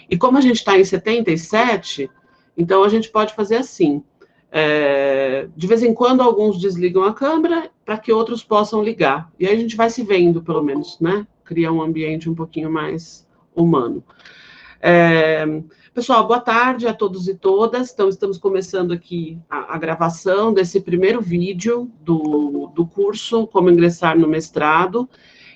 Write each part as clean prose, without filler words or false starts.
E como a gente está em 77, então a gente pode fazer assim. De vez em quando, alguns desligam a câmera para que outros possam ligar. E aí a gente vai se vendo, pelo menos, né? Cria um ambiente um pouquinho mais humano. Pessoal, boa tarde a todos e todas. Então, estamos começando aqui a gravação desse primeiro vídeo do curso Como Ingressar no Mestrado.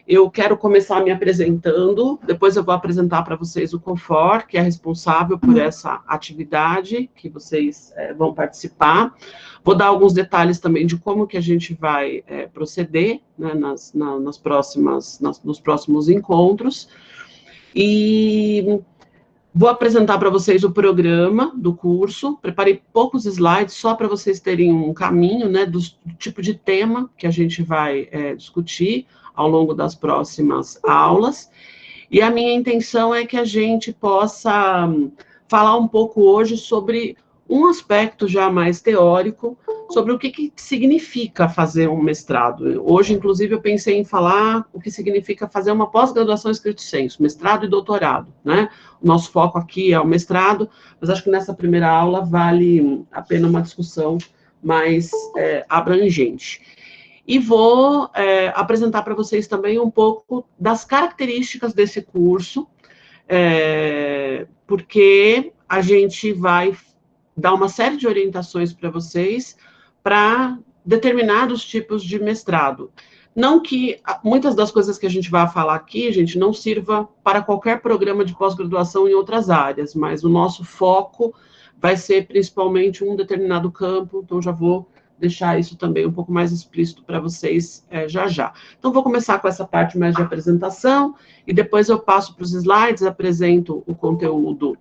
Eu quero começar me apresentando, depois eu vou apresentar para vocês o CONFOR, que é responsável por essa atividade que vocês vão participar. Vou dar alguns detalhes também de como que a gente vai proceder, né, nos próximos encontros. E vou apresentar para vocês o programa do curso. Preparei poucos slides só para vocês terem um caminho, né, do tipo de tema que a gente vai discutir ao longo das próximas aulas. E a minha intenção é que a gente possa falar um pouco hoje sobre um aspecto já mais teórico, sobre o que significa fazer um mestrado. Hoje, inclusive, eu pensei em falar o que significa fazer uma pós-graduação estricto sensu, mestrado e doutorado, né? O nosso foco aqui é o mestrado, mas acho que nessa primeira aula vale a pena uma discussão mais abrangente. E vou apresentar para vocês também um pouco das características desse curso, porque a gente vai dar uma série de orientações para vocês para determinados tipos de mestrado. Não que muitas das coisas que a gente vai falar aqui, gente, não sirva para qualquer programa de pós-graduação em outras áreas, mas o nosso foco vai ser principalmente um determinado campo, então já vou deixar isso também um pouco mais explícito para vocês já. Então, vou começar com essa parte mais de apresentação, e depois eu passo para os slides, apresento o conteúdo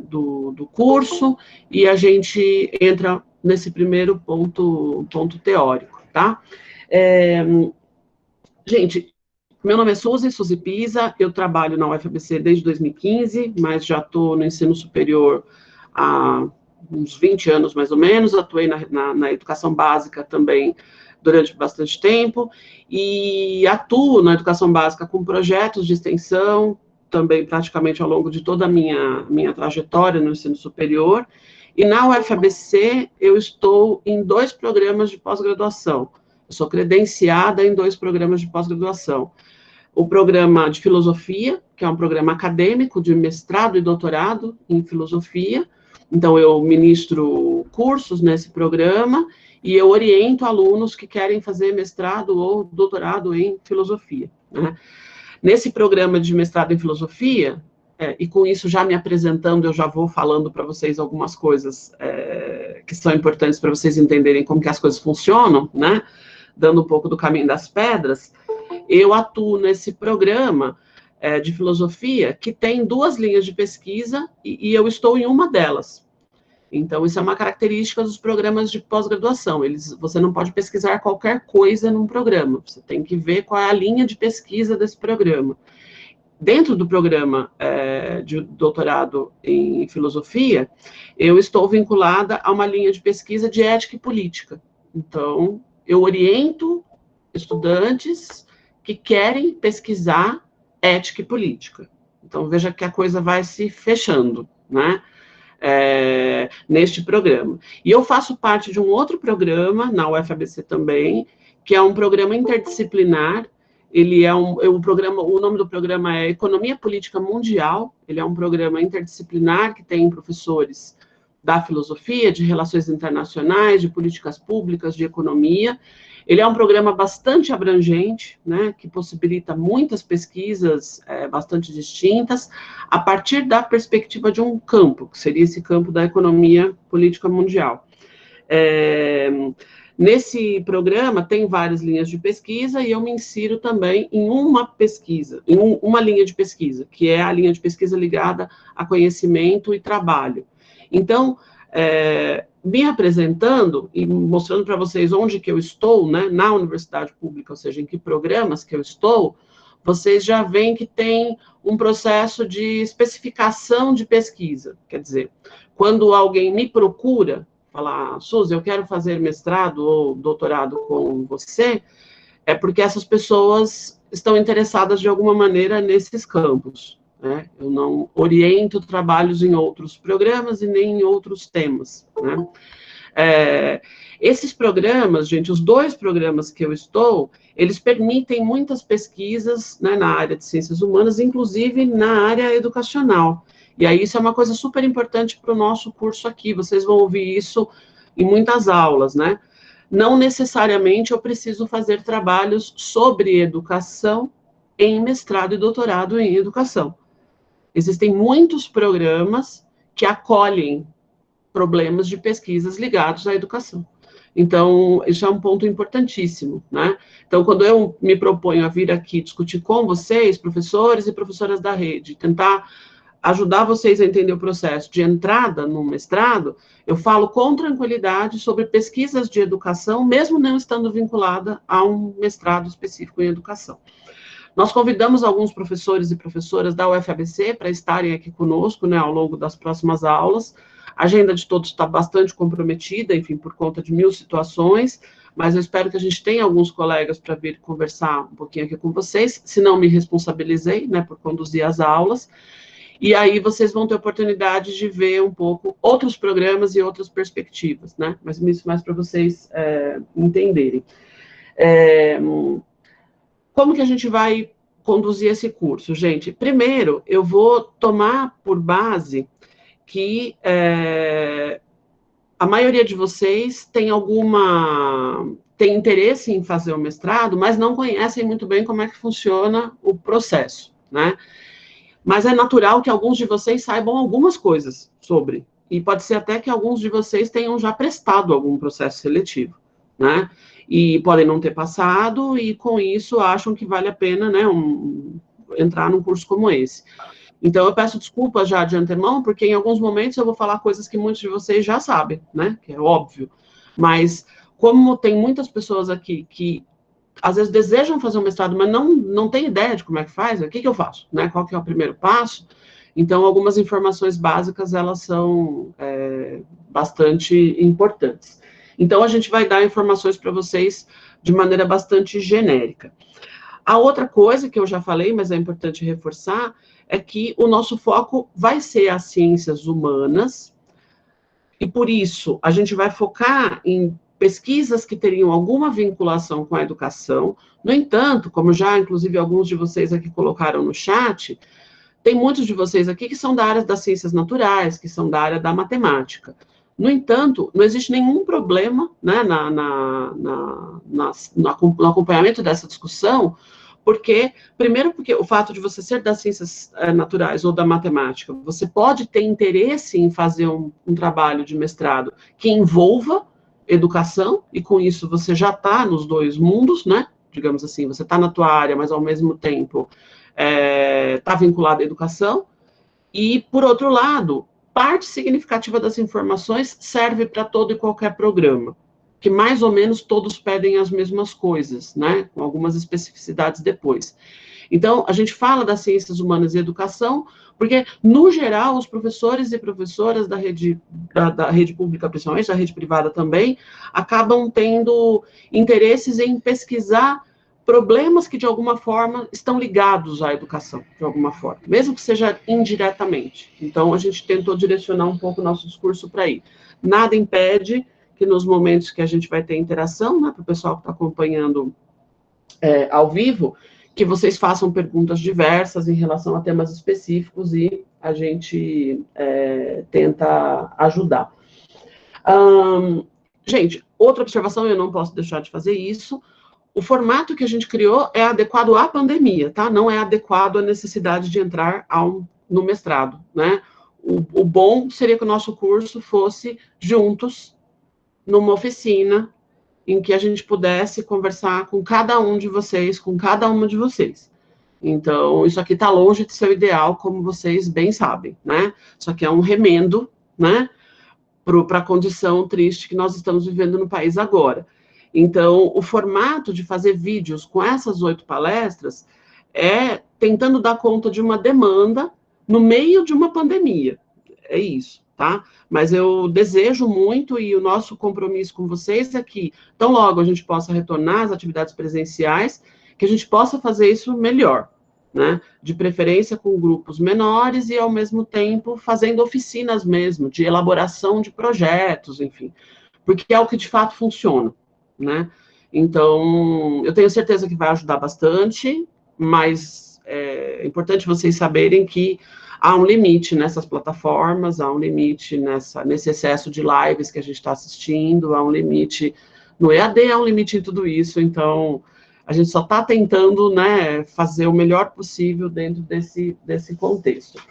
do curso, e a gente entra nesse primeiro ponto teórico, tá? Gente, meu nome é Suzy Pisa, eu trabalho na UFABC desde 2015, mas já estou no ensino superior há uns 20 anos, mais ou menos. Atuei na educação básica também durante bastante tempo, e atuo na educação básica com projetos de extensão, também praticamente ao longo de toda a minha trajetória no ensino superior. E na UFABC eu estou em 2 programas de pós-graduação. Eu sou credenciada em 2 programas de pós-graduação. O programa de filosofia, que é um programa acadêmico de mestrado e doutorado em filosofia. Então, eu ministro cursos nesse programa e eu oriento alunos que querem fazer mestrado ou doutorado em filosofia, né? Nesse programa de mestrado em filosofia, e com isso já me apresentando, eu já vou falando para vocês algumas coisas que são importantes para vocês entenderem como que as coisas funcionam, né? Dando um pouco do caminho das pedras. Eu atuo nesse programa de filosofia que tem 2 linhas de pesquisa e eu estou em uma delas. Então, isso é uma característica dos programas de pós-graduação. Você não pode pesquisar qualquer coisa num programa. Você tem que ver qual é a linha de pesquisa desse programa. Dentro do programa de doutorado em filosofia, eu estou vinculada a uma linha de pesquisa de ética e política. Então, eu oriento estudantes que querem pesquisar ética e política. Então, veja que a coisa vai se fechando, né? Neste programa. E eu faço parte de um outro programa, na UFABC também, que é um programa interdisciplinar. Ele é o nome do programa é Economia Política Mundial. Ele é um programa interdisciplinar que tem professores da filosofia, de relações internacionais, de políticas públicas, de economia. Ele é um programa bastante abrangente, né, que possibilita muitas pesquisas bastante distintas, a partir da perspectiva de um campo, que seria esse campo da economia política mundial. Nesse programa tem várias linhas de pesquisa e eu me insiro também em uma pesquisa, em uma linha de pesquisa, que é a linha de pesquisa ligada a conhecimento e trabalho. Então, me apresentando e mostrando para vocês onde que eu estou, né, na universidade pública, ou seja, em que programas que eu estou, vocês já veem que tem um processo de especificação de pesquisa. Quer dizer, quando alguém me procura, falar, Suzy, eu quero fazer mestrado ou doutorado com você, é porque essas pessoas estão interessadas de alguma maneira nesses campos. né? Eu não oriento trabalhos em outros programas e nem em outros temas, né? Esses programas, gente, os 2 programas que eu estou, eles permitem muitas pesquisas, né, na área de ciências humanas, inclusive na área educacional. E aí isso é uma coisa super importante para o nosso curso aqui, vocês vão ouvir isso em muitas aulas, né? Não necessariamente eu preciso fazer trabalhos sobre educação em mestrado e doutorado em educação. Existem muitos programas que acolhem problemas de pesquisas ligados à educação. Então, isso é um ponto importantíssimo, né? Então, quando eu me proponho a vir aqui discutir com vocês, professores e professoras da rede, tentar ajudar vocês a entender o processo de entrada no mestrado, eu falo com tranquilidade sobre pesquisas de educação, mesmo não estando vinculada a um mestrado específico em educação. Nós convidamos alguns professores e professoras da UFABC para estarem aqui conosco, né, ao longo das próximas aulas. A agenda de todos está bastante comprometida, enfim, por conta de 1000 situações, mas eu espero que a gente tenha alguns colegas para vir conversar um pouquinho aqui com vocês, se não me responsabilizei, né, por conduzir as aulas, e aí vocês vão ter oportunidade de ver um pouco outros programas e outras perspectivas, né, mas isso mais para vocês entenderem. Como que a gente vai conduzir esse curso, gente? Primeiro, eu vou tomar por base que a maioria de vocês tem interesse em fazer o mestrado, mas não conhecem muito bem como é que funciona o processo, né? Mas é natural que alguns de vocês saibam algumas coisas sobre, e pode ser até que alguns de vocês tenham já prestado algum processo seletivo, né? E podem não ter passado, e com isso acham que vale a pena, né, entrar num curso como esse. Então, eu peço desculpas já de antemão, porque em alguns momentos eu vou falar coisas que muitos de vocês já sabem, né, que é óbvio. Mas, como tem muitas pessoas aqui que, às vezes, desejam fazer um mestrado, mas não têm ideia de como é que faz, o que eu faço, né, qual que é o primeiro passo? Então, algumas informações básicas, elas são bastante importantes. Então, a gente vai dar informações para vocês de maneira bastante genérica. A outra coisa que eu já falei, mas é importante reforçar, é que o nosso foco vai ser as ciências humanas, e por isso a gente vai focar em pesquisas que teriam alguma vinculação com a educação. No entanto, como já, inclusive, alguns de vocês aqui colocaram no chat, tem muitos de vocês aqui que são da área das ciências naturais, que são da área da matemática. No entanto, não existe nenhum problema, né, no acompanhamento dessa discussão, primeiro porque o fato de você ser das ciências naturais ou da matemática, você pode ter interesse em fazer um trabalho de mestrado que envolva educação, e com isso você já está nos 2 mundos, né, digamos assim, você está na tua área, mas ao mesmo tempo está vinculado à educação, e, por outro lado, parte significativa das informações serve para todo e qualquer programa, que mais ou menos todos pedem as mesmas coisas, né, com algumas especificidades depois. Então, a gente fala das ciências humanas e educação, porque, no geral, os professores e professoras da rede pública, principalmente, da rede privada também, acabam tendo interesses em pesquisar problemas que, de alguma forma, estão ligados à educação, de alguma forma, mesmo que seja indiretamente. Então, a gente tentou direcionar um pouco o nosso discurso para aí. Nada impede que, nos momentos que a gente vai ter interação, né, para o pessoal que está acompanhando ao vivo, que vocês façam perguntas diversas em relação a temas específicos e a gente tenta ajudar. Gente, outra observação, eu não posso deixar de fazer isso, o formato que a gente criou é adequado à pandemia, tá? Não é adequado à necessidade de entrar no mestrado, né? O bom seria que o nosso curso fosse juntos, numa oficina, em que a gente pudesse conversar com cada um de vocês, com cada uma de vocês. Então, isso aqui está longe de ser o ideal, como vocês bem sabem, né? Isso aqui é um remendo, né? Para a condição triste que nós estamos vivendo no país agora. Então, o formato de fazer vídeos com essas 8 palestras é tentando dar conta de uma demanda no meio de uma pandemia. É isso, tá? Mas eu desejo muito, e o nosso compromisso com vocês é que, tão logo a gente possa retornar às atividades presenciais, que a gente possa fazer isso melhor, né? De preferência com grupos menores e, ao mesmo tempo, fazendo oficinas mesmo, de elaboração de projetos, enfim, porque é o que de fato funciona, né? Então, eu tenho certeza que vai ajudar bastante, mas é importante vocês saberem que há um limite nessas plataformas, há um limite nesse excesso de lives que a gente está assistindo, há um limite no EAD, há um limite em tudo isso, então a gente só está tentando, né, fazer o melhor possível dentro desse contexto.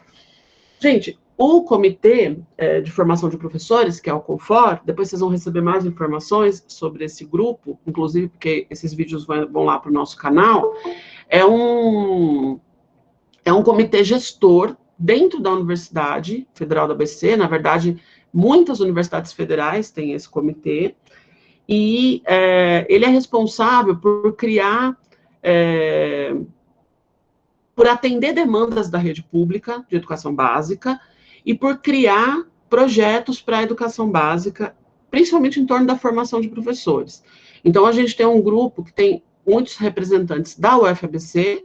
Gente, o Comitê de Formação de Professores, que é o CONFOR, depois vocês vão receber mais informações sobre esse grupo, inclusive porque esses vídeos vão lá para o nosso canal, é um comitê gestor dentro da Universidade Federal da ABC, na verdade, muitas universidades federais têm esse comitê, e ele é responsável por criar, por atender demandas da rede pública de educação básica e por criar projetos para a educação básica, principalmente em torno da formação de professores. Então, a gente tem um grupo que tem muitos representantes da UFABC,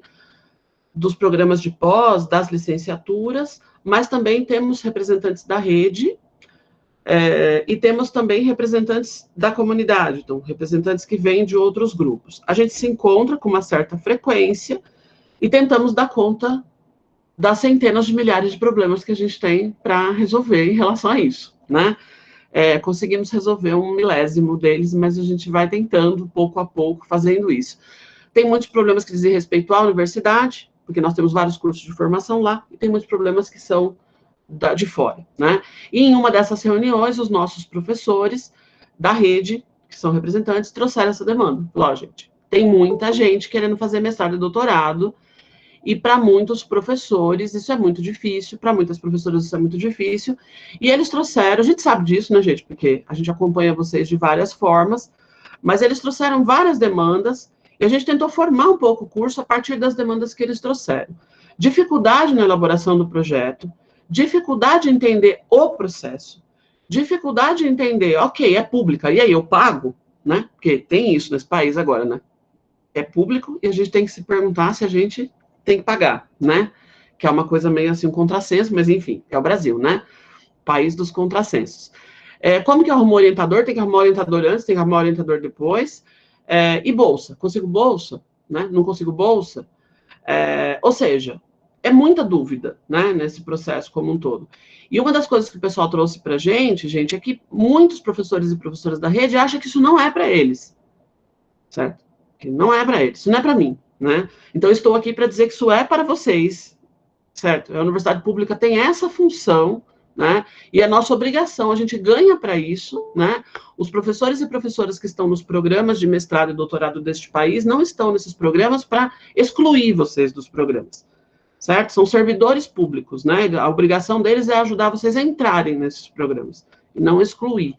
dos programas de pós, das licenciaturas, mas também temos representantes da rede, e temos também representantes da comunidade, então, representantes que vêm de outros grupos. A gente se encontra com uma certa frequência e tentamos dar conta das centenas de milhares de problemas que a gente tem para resolver em relação a isso, né? Conseguimos resolver 1/1000 deles, mas a gente vai tentando, pouco a pouco, fazendo isso. Tem muitos problemas que dizem respeito à universidade, porque nós temos vários cursos de formação lá, e tem muitos problemas que são de fora, né? E em uma dessas reuniões, os nossos professores da rede, que são representantes, trouxeram essa demanda. Ó, gente, tem muita gente querendo fazer mestrado e doutorado, e para muitos professores isso é muito difícil, para muitas professoras isso é muito difícil, e eles trouxeram, a gente sabe disso, né, gente, porque a gente acompanha vocês de várias formas, mas eles trouxeram várias demandas, e a gente tentou formar um pouco o curso a partir das demandas que eles trouxeram. Dificuldade na elaboração do projeto, dificuldade em entender o processo, dificuldade em entender, ok, é pública, e aí eu pago, né? Porque tem isso nesse país agora, né? É público e a gente tem que se perguntar se a gente tem que pagar, né? Que é uma coisa meio assim, um contrassenso, mas enfim, é o Brasil, né? País dos contrassensos. Como que arrumou orientador? Tem que arrumar orientador antes, tem que arrumar orientador depois. E bolsa? Consigo bolsa? Né? Não consigo bolsa? Ou seja, é muita dúvida, né, nesse processo como um todo. E uma das coisas que o pessoal trouxe para a gente, é que muitos professores e professoras da rede acham que isso não é para eles, certo? Que não é para eles, isso não é para mim, né? Então, eu estou aqui para dizer que isso é para vocês, certo? A universidade pública tem essa função, né? E é nossa obrigação, a gente ganha para isso, né? Os professores e professoras que estão nos programas de mestrado e doutorado deste país não estão nesses programas para excluir vocês dos programas, certo? São servidores públicos, né? A obrigação deles é ajudar vocês a entrarem nesses programas, e não excluir.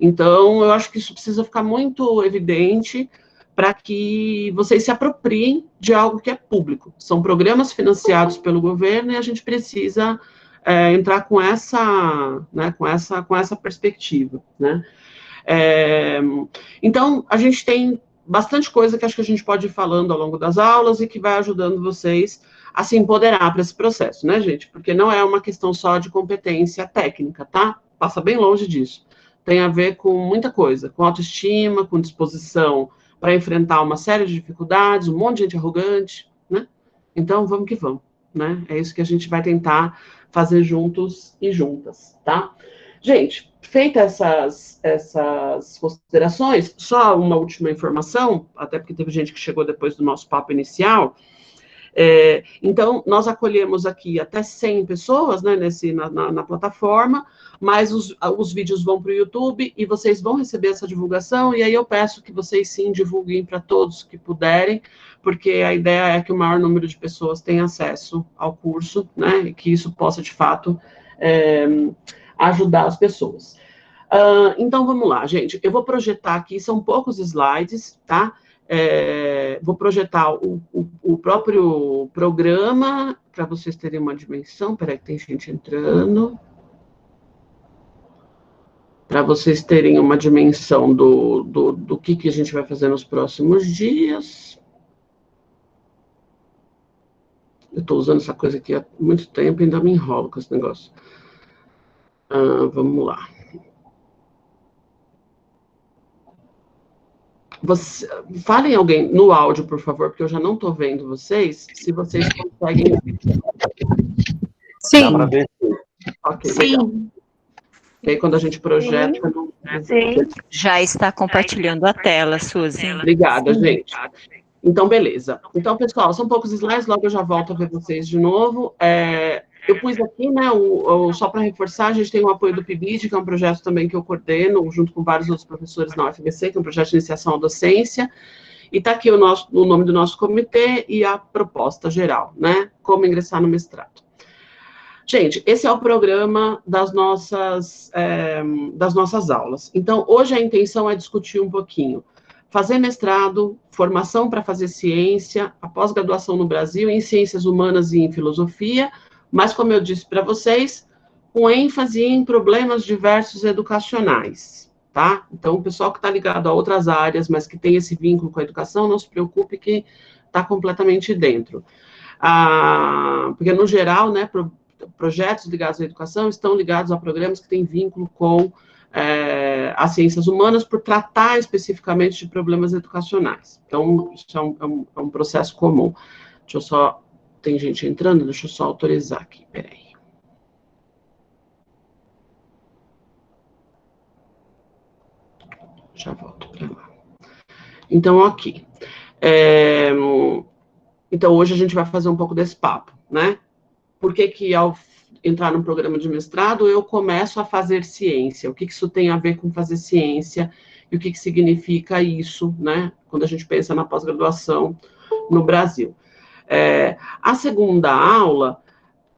Então, eu acho que isso precisa ficar muito evidente para que vocês se apropriem de algo que é público. São programas financiados pelo governo e a gente precisa entrar com essa, né, com essa perspectiva, né? Então, a gente tem bastante coisa que acho que a gente pode ir falando ao longo das aulas e que vai ajudando vocês a se empoderar para esse processo, né, gente? Porque não é uma questão só de competência técnica, tá? Passa bem longe disso. Tem a ver com muita coisa, com autoestima, com disposição para enfrentar uma série de dificuldades, um monte de gente arrogante, né? Então, vamos que vamos, né? É isso que a gente vai tentar fazer juntos e juntas, tá? Gente, feitas essas considerações, só uma última informação, até porque teve gente que chegou depois do nosso papo inicial. Então, nós acolhemos aqui até 100 pessoas, né, na plataforma, mas os vídeos vão para o YouTube e vocês vão receber essa divulgação, e aí eu peço que vocês sim divulguem para todos que puderem, porque a ideia é que o maior número de pessoas tenha acesso ao curso, né, e que isso possa, de fato, ajudar as pessoas. Então, vamos lá, gente. Eu vou projetar aqui, são poucos slides, tá? Vou projetar o próprio programa, para vocês terem uma dimensão. Peraí, que tem gente entrando. Para vocês terem uma dimensão do que a gente vai fazer nos próximos dias. Eu estou usando essa coisa aqui há muito tempo e ainda me enrolo com esse negócio. Vamos lá. Falem alguém no áudio, por favor, porque eu já não estou vendo vocês, se vocês conseguem. Sim. Dá para ver? Ok, Sim. legal. E aí, quando a gente projeta... Sim. Já está compartilhando a tela, Suzy. Obrigada, gente. Então, beleza. Então, pessoal, são poucos slides, logo eu já volto a ver vocês de novo. Eu pus aqui, né, só para reforçar, a gente tem o apoio do PIBID, que é um projeto também que eu coordeno, junto com vários outros professores na UFBC, que é um projeto de iniciação à docência, e está aqui o nome do nosso comitê e a proposta geral, né, como ingressar no mestrado. Gente, esse é o programa das nossas aulas. Então, hoje a intenção é discutir um pouquinho fazer mestrado, formação para fazer ciência, a pós-graduação no Brasil em ciências humanas e em filosofia, mas, como eu disse para vocês, com ênfase em problemas diversos educacionais, tá? Então, o pessoal que está ligado a outras áreas, mas que tem esse vínculo com a educação, não se preocupe que está completamente dentro. Porque, no geral, né, projetos ligados à educação estão ligados a programas que têm vínculo com as ciências humanas, por tratar especificamente de problemas educacionais. Então, isso é um processo comum. Deixa eu só... Tem gente entrando, deixa eu só autorizar aqui, peraí. Já volto para lá. Então, aqui. Então, hoje a gente vai fazer um pouco desse papo, né? Por que ao entrar num programa de mestrado, eu começo a fazer ciência? O que isso tem a ver com fazer ciência? E o que significa isso, né? Quando a gente pensa na pós-graduação no Brasil. A segunda aula,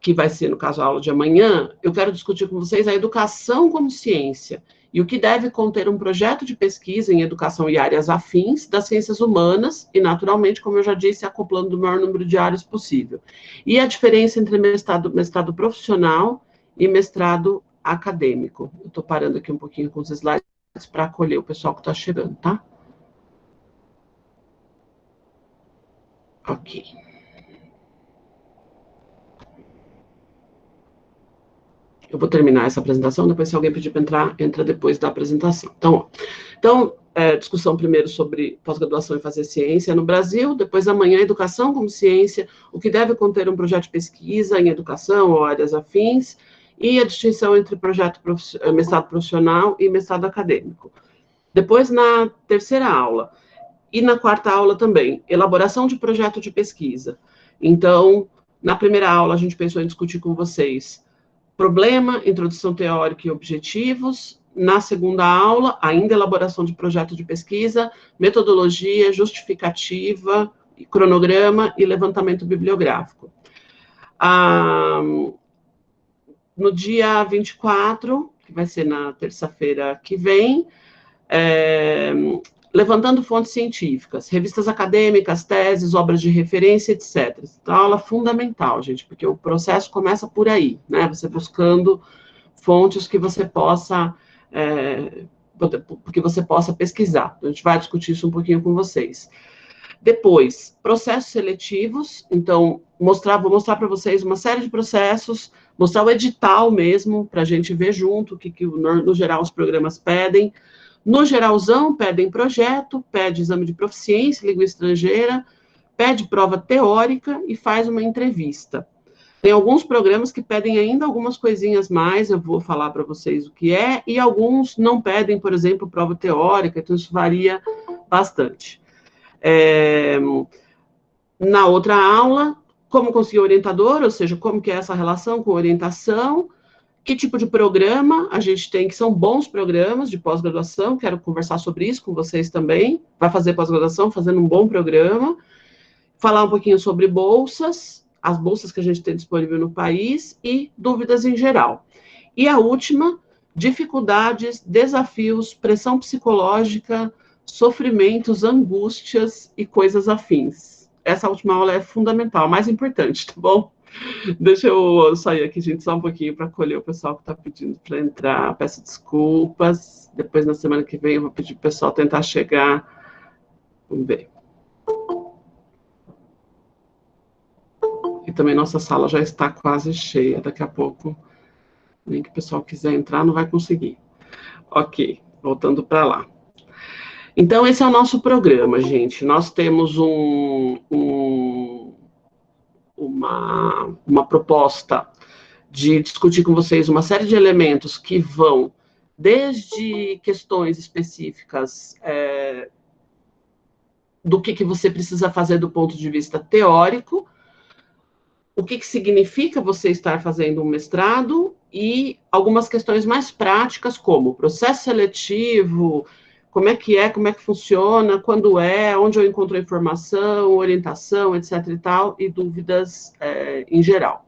que vai ser, no caso, a aula de amanhã, eu quero discutir com vocês a educação como ciência e o que deve conter um projeto de pesquisa em educação e áreas afins das ciências humanas e, naturalmente, como eu já disse, acoplando o maior número de áreas possível. E a diferença entre mestrado profissional e mestrado acadêmico. Eu estou parando aqui um pouquinho com os slides para acolher o pessoal que está chegando, tá? Ok. Eu vou terminar essa apresentação, depois se alguém pedir para entrar, entra depois da apresentação. Então, discussão primeiro sobre pós-graduação e fazer ciência no Brasil, depois amanhã educação como ciência, o que deve conter um projeto de pesquisa em educação ou áreas afins, e a distinção entre mestrado profissional e mestrado acadêmico. Depois, na terceira aula, e na quarta aula também, elaboração de projeto de pesquisa. Então, na primeira aula, a gente pensou em discutir com vocês problema, introdução teórica e objetivos. Na segunda aula, ainda elaboração de projeto de pesquisa, metodologia, justificativa, cronograma e levantamento bibliográfico. No dia 24, que vai ser na terça-feira que vem, levantando fontes científicas, revistas acadêmicas, teses, obras de referência, etc. Então, aula fundamental, gente, porque o processo começa por aí, né? Você buscando fontes que você possa, pesquisar. Então, a gente vai discutir isso um pouquinho com vocês. Depois, processos seletivos. Então, vou mostrar para vocês uma série de processos, mostrar o edital mesmo, para a gente ver junto o que, no geral, os programas pedem. No geralzão, pedem projeto, pede exame de proficiência, língua estrangeira, pede prova teórica e faz uma entrevista. Tem alguns programas que pedem ainda algumas coisinhas mais, eu vou falar para vocês o que é, e alguns não pedem, por exemplo, prova teórica, então isso varia bastante. Na outra aula, como conseguir orientador, ou seja, como que é essa relação com orientação, que tipo de programa a gente tem, que são bons programas de pós-graduação, quero conversar sobre isso com vocês também, vai fazer pós-graduação fazendo um bom programa, falar um pouquinho sobre bolsas, as bolsas que a gente tem disponível no país e dúvidas em geral. E a última, dificuldades, desafios, pressão psicológica, sofrimentos, angústias e coisas afins. Essa última aula é fundamental, a mais importante, tá bom? Deixa eu sair aqui, gente, só um pouquinho para acolher o pessoal que está pedindo para entrar. Peço desculpas. Depois, na semana que vem, eu vou pedir para o pessoal tentar chegar. Vamos ver. também nossa sala já está quase cheia, daqui a pouco, nem que o pessoal quiser entrar, não vai conseguir. Ok, voltando para lá. Então, esse é o nosso programa, gente. Nós temos uma proposta de discutir com vocês uma série de elementos que vão desde questões específicas do que você precisa fazer do ponto de vista teórico, o que significa você estar fazendo um mestrado e algumas questões mais práticas, como processo seletivo, como é que funciona, quando onde eu encontro a informação, orientação, etc. e tal, e dúvidas em geral.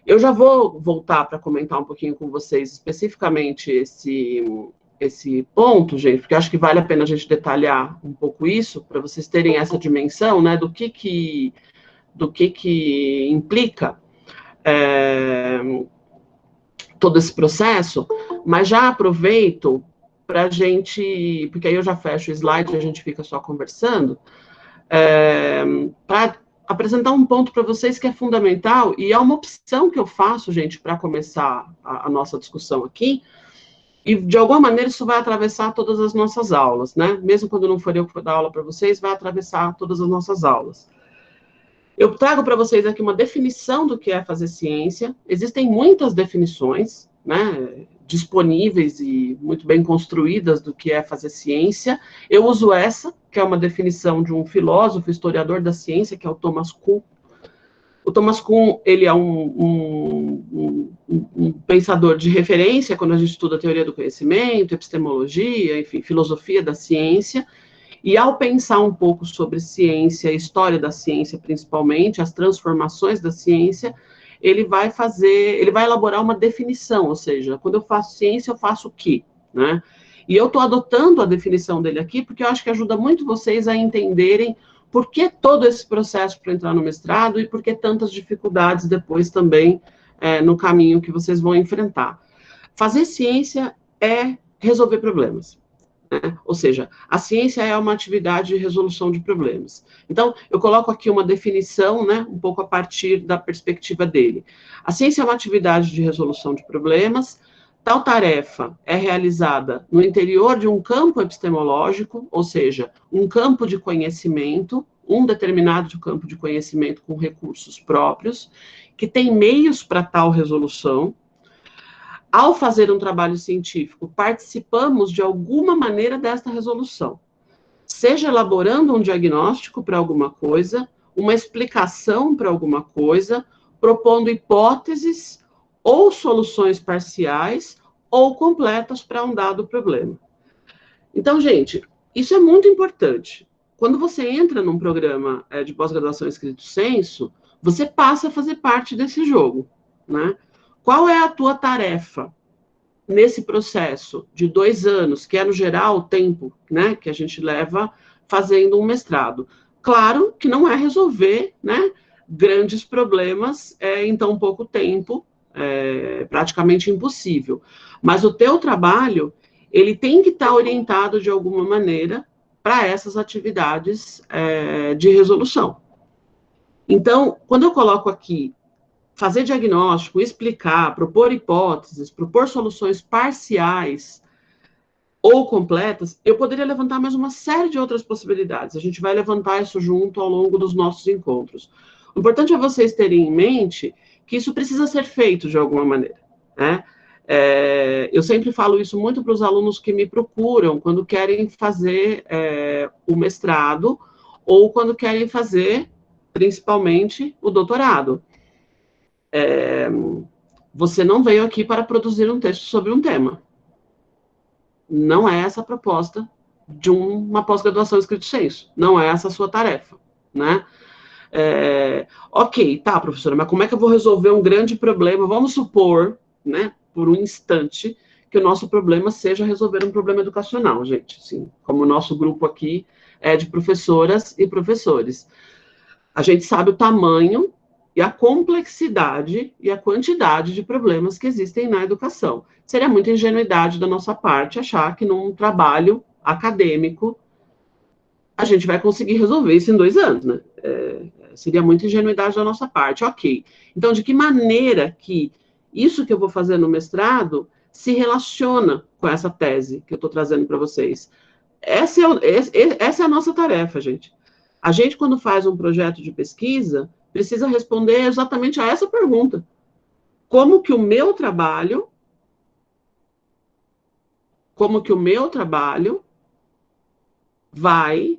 Eu já vou voltar para comentar um pouquinho com vocês especificamente esse ponto, gente, porque eu acho que vale a pena a gente detalhar um pouco isso, para vocês terem essa dimensão, né, do que implica todo esse processo, mas já aproveito para a gente, porque aí eu já fecho o slide e a gente fica só conversando, para apresentar um ponto para vocês que é fundamental, e é uma opção que eu faço, gente, para começar a nossa discussão aqui, e de alguma maneira isso vai atravessar todas as nossas aulas, né? Mesmo quando não for eu que for dar aula para vocês, vai atravessar todas as nossas aulas. Eu trago para vocês aqui uma definição do que é fazer ciência. Existem muitas definições, né, disponíveis e muito bem construídas do que é fazer ciência. Eu uso essa, que é uma definição de um filósofo, historiador da ciência, que é o Thomas Kuhn. O Thomas Kuhn, ele é um pensador de referência quando a gente estuda a teoria do conhecimento, epistemologia, enfim, filosofia da ciência. E ao pensar um pouco sobre ciência, a história da ciência principalmente, as transformações da ciência, ele vai elaborar uma definição, ou seja, quando eu faço ciência, eu faço o quê, né? E eu estou adotando a definição dele aqui, porque eu acho que ajuda muito vocês a entenderem por que todo esse processo para entrar no mestrado e por que tantas dificuldades depois também no caminho que vocês vão enfrentar. Fazer ciência é resolver problemas. Ou seja, a ciência é uma atividade de resolução de problemas. Então, eu coloco aqui uma definição, né, um pouco a partir da perspectiva dele. A ciência é uma atividade de resolução de problemas. Tal tarefa é realizada no interior de um campo epistemológico, ou seja, um campo de conhecimento, um determinado campo de conhecimento com recursos próprios, que tem meios para tal resolução. Ao fazer um trabalho científico, participamos de alguma maneira desta resolução, seja elaborando um diagnóstico para alguma coisa, uma explicação para alguma coisa, propondo hipóteses ou soluções parciais ou completas para um dado problema. Então, gente, isso é muito importante. Quando você entra num programa de pós-graduação estrito sensu, você passa a fazer parte desse jogo, né? Qual é a tua tarefa nesse processo de 2 anos, que é, no geral, o tempo, né, que a gente leva fazendo um mestrado? Claro que não é resolver, né, grandes problemas em tão pouco tempo, praticamente impossível. Mas o teu trabalho, ele tem que estar orientado de alguma maneira para essas atividades de resolução. Então, quando eu coloco aqui fazer diagnóstico, explicar, propor hipóteses, propor soluções parciais ou completas, eu poderia levantar mais uma série de outras possibilidades. A gente vai levantar isso junto ao longo dos nossos encontros. O importante é vocês terem em mente que isso precisa ser feito de alguma maneira, né? Eu sempre falo isso muito para os alunos que me procuram quando querem fazer o mestrado ou quando querem fazer, principalmente, o doutorado. Você não veio aqui para produzir um texto sobre um tema. Não é essa a proposta de uma pós-graduação estrito sensu. Não é essa a sua tarefa, né? Ok, tá, professora, mas como é que eu vou resolver um grande problema? Vamos supor, né, por um instante, que o nosso problema seja resolver um problema educacional, gente. Assim, como o nosso grupo aqui é de professoras e professores. A gente sabe o tamanho e a complexidade e a quantidade de problemas que existem na educação. Seria muita ingenuidade da nossa parte achar que num trabalho acadêmico a gente vai conseguir resolver isso em 2 anos, né? Seria muita ingenuidade da nossa parte. Ok. Então, de que maneira que isso que eu vou fazer no mestrado se relaciona com essa tese que eu estou trazendo para vocês? Essa é a nossa tarefa, gente. A gente, quando faz um projeto de pesquisa, precisa responder exatamente a essa pergunta. Como que o meu trabalho vai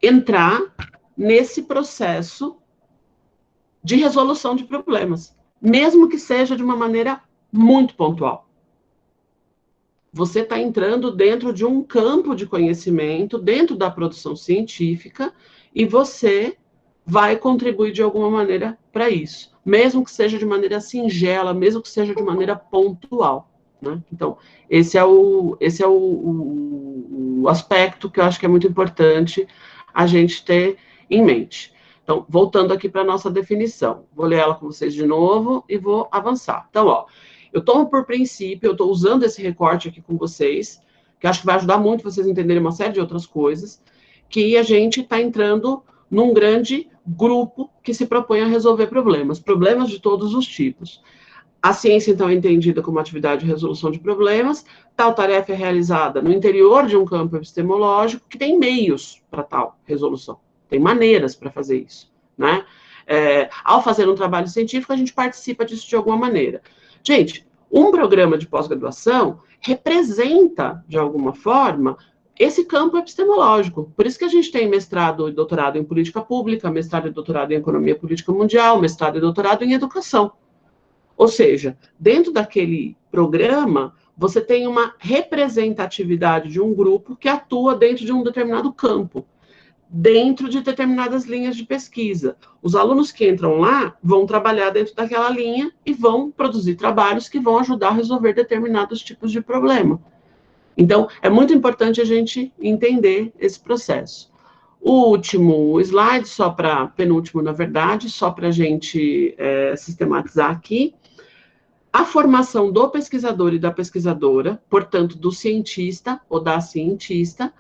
entrar nesse processo de resolução de problemas, mesmo que seja de uma maneira muito pontual. Você está entrando dentro de um campo de conhecimento, dentro da produção científica, e você vai contribuir de alguma maneira para isso, mesmo que seja de maneira singela, mesmo que seja de maneira pontual. Né? Então, esse é o aspecto que eu acho que é muito importante a gente ter em mente. Então, voltando aqui para a nossa definição, vou ler ela com vocês de novo e vou avançar. Então, ó, eu tomo por princípio, eu estou usando esse recorte aqui com vocês, que acho que vai ajudar muito vocês a entenderem uma série de outras coisas, que a gente está entrando num grande grupo que se propõe a resolver problemas de todos os tipos. A ciência, então, é entendida como atividade de resolução de problemas. Tal tarefa é realizada no interior de um campo epistemológico que tem meios para tal resolução. Tem maneiras para fazer isso, né? Ao fazer um trabalho científico, a gente participa disso de alguma maneira. Gente, um programa de pós-graduação representa, de alguma forma, esse campo epistemológico. Por isso que a gente tem mestrado e doutorado em política pública, mestrado e doutorado em economia política mundial, mestrado e doutorado em educação. Ou seja, dentro daquele programa, você tem uma representatividade de um grupo que atua dentro de um determinado campo, dentro de determinadas linhas de pesquisa. Os alunos que entram lá vão trabalhar dentro daquela linha e vão produzir trabalhos que vão ajudar a resolver determinados tipos de problema. Então, é muito importante a gente entender esse processo. O último slide, penúltimo, na verdade, só para a gente sistematizar aqui. A formação do pesquisador e da pesquisadora, portanto, do cientista ou da cientista,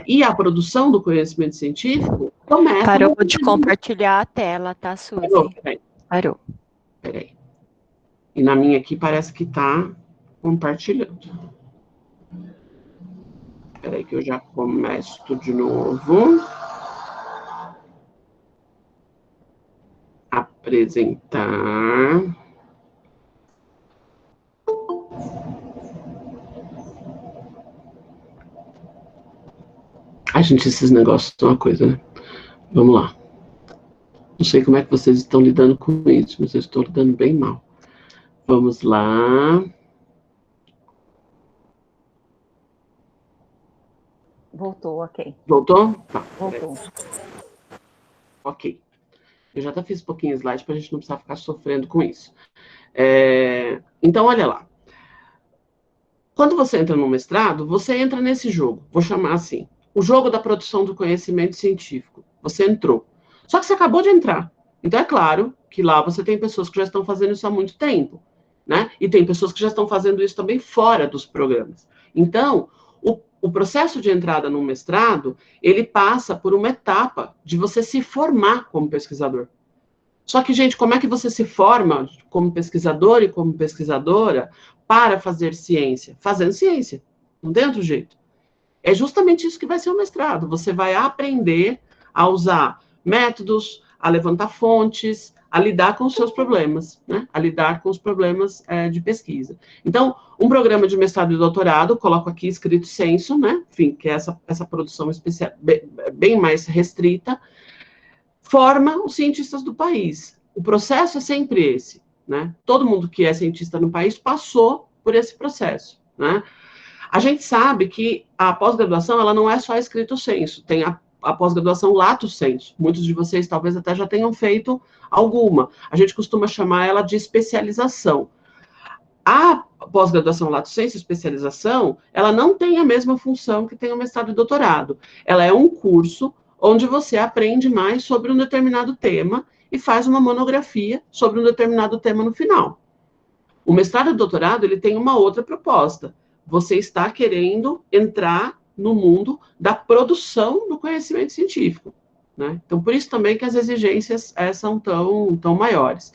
e a produção do conhecimento científico começa... Parou de compartilhar a tela, tá, Suzy? Parou. Peraí. E na minha aqui parece que está compartilhando. Peraí que eu já começo tudo de novo. Apresentar. Ai, gente, esses negócios são uma coisa, né? Vamos lá. Não sei como é que vocês estão lidando com isso, mas eu estou lidando bem mal. Vamos lá. Voltou, ok. Voltou? Tá. Voltou. Ok. Eu já até fiz um pouquinho de slide para a gente não precisar ficar sofrendo com isso. Então, olha lá. Quando você entra no mestrado, você entra nesse jogo, vou chamar assim, o jogo da produção do conhecimento científico. Você entrou. Só que você acabou de entrar. Então, é claro que lá você tem pessoas que já estão fazendo isso há muito tempo, né? E tem pessoas que já estão fazendo isso também fora dos programas. Então, o processo de entrada no mestrado, ele passa por uma etapa de você se formar como pesquisador. Só que, gente, como é que você se forma como pesquisador e como pesquisadora para fazer ciência? Fazendo ciência. Não tem outro jeito. É justamente isso que vai ser o mestrado. Você vai aprender a usar métodos, a levantar fontes, a lidar com os seus problemas, né? A lidar com os problemas de pesquisa. Então, um programa de mestrado e doutorado, coloco aqui escrito senso, né? Enfim, que é essa produção especial, bem mais restrita, forma os cientistas do país. O processo é sempre esse, né? Todo mundo que é cientista no país passou por esse processo, né? A gente sabe que a pós-graduação, ela não é só escrito senso, tem a pós-graduação lato sensu. Muitos de vocês talvez até já tenham feito alguma. A gente costuma chamar ela de especialização. A pós-graduação lato sensu, especialização, ela não tem a mesma função que tem o mestrado e doutorado. Ela é um curso onde você aprende mais sobre um determinado tema e faz uma monografia sobre um determinado tema no final. O mestrado e doutorado, ele tem uma outra proposta. Você está querendo entrar no mundo da produção do conhecimento científico, né? Então, por isso também que as exigências são tão maiores.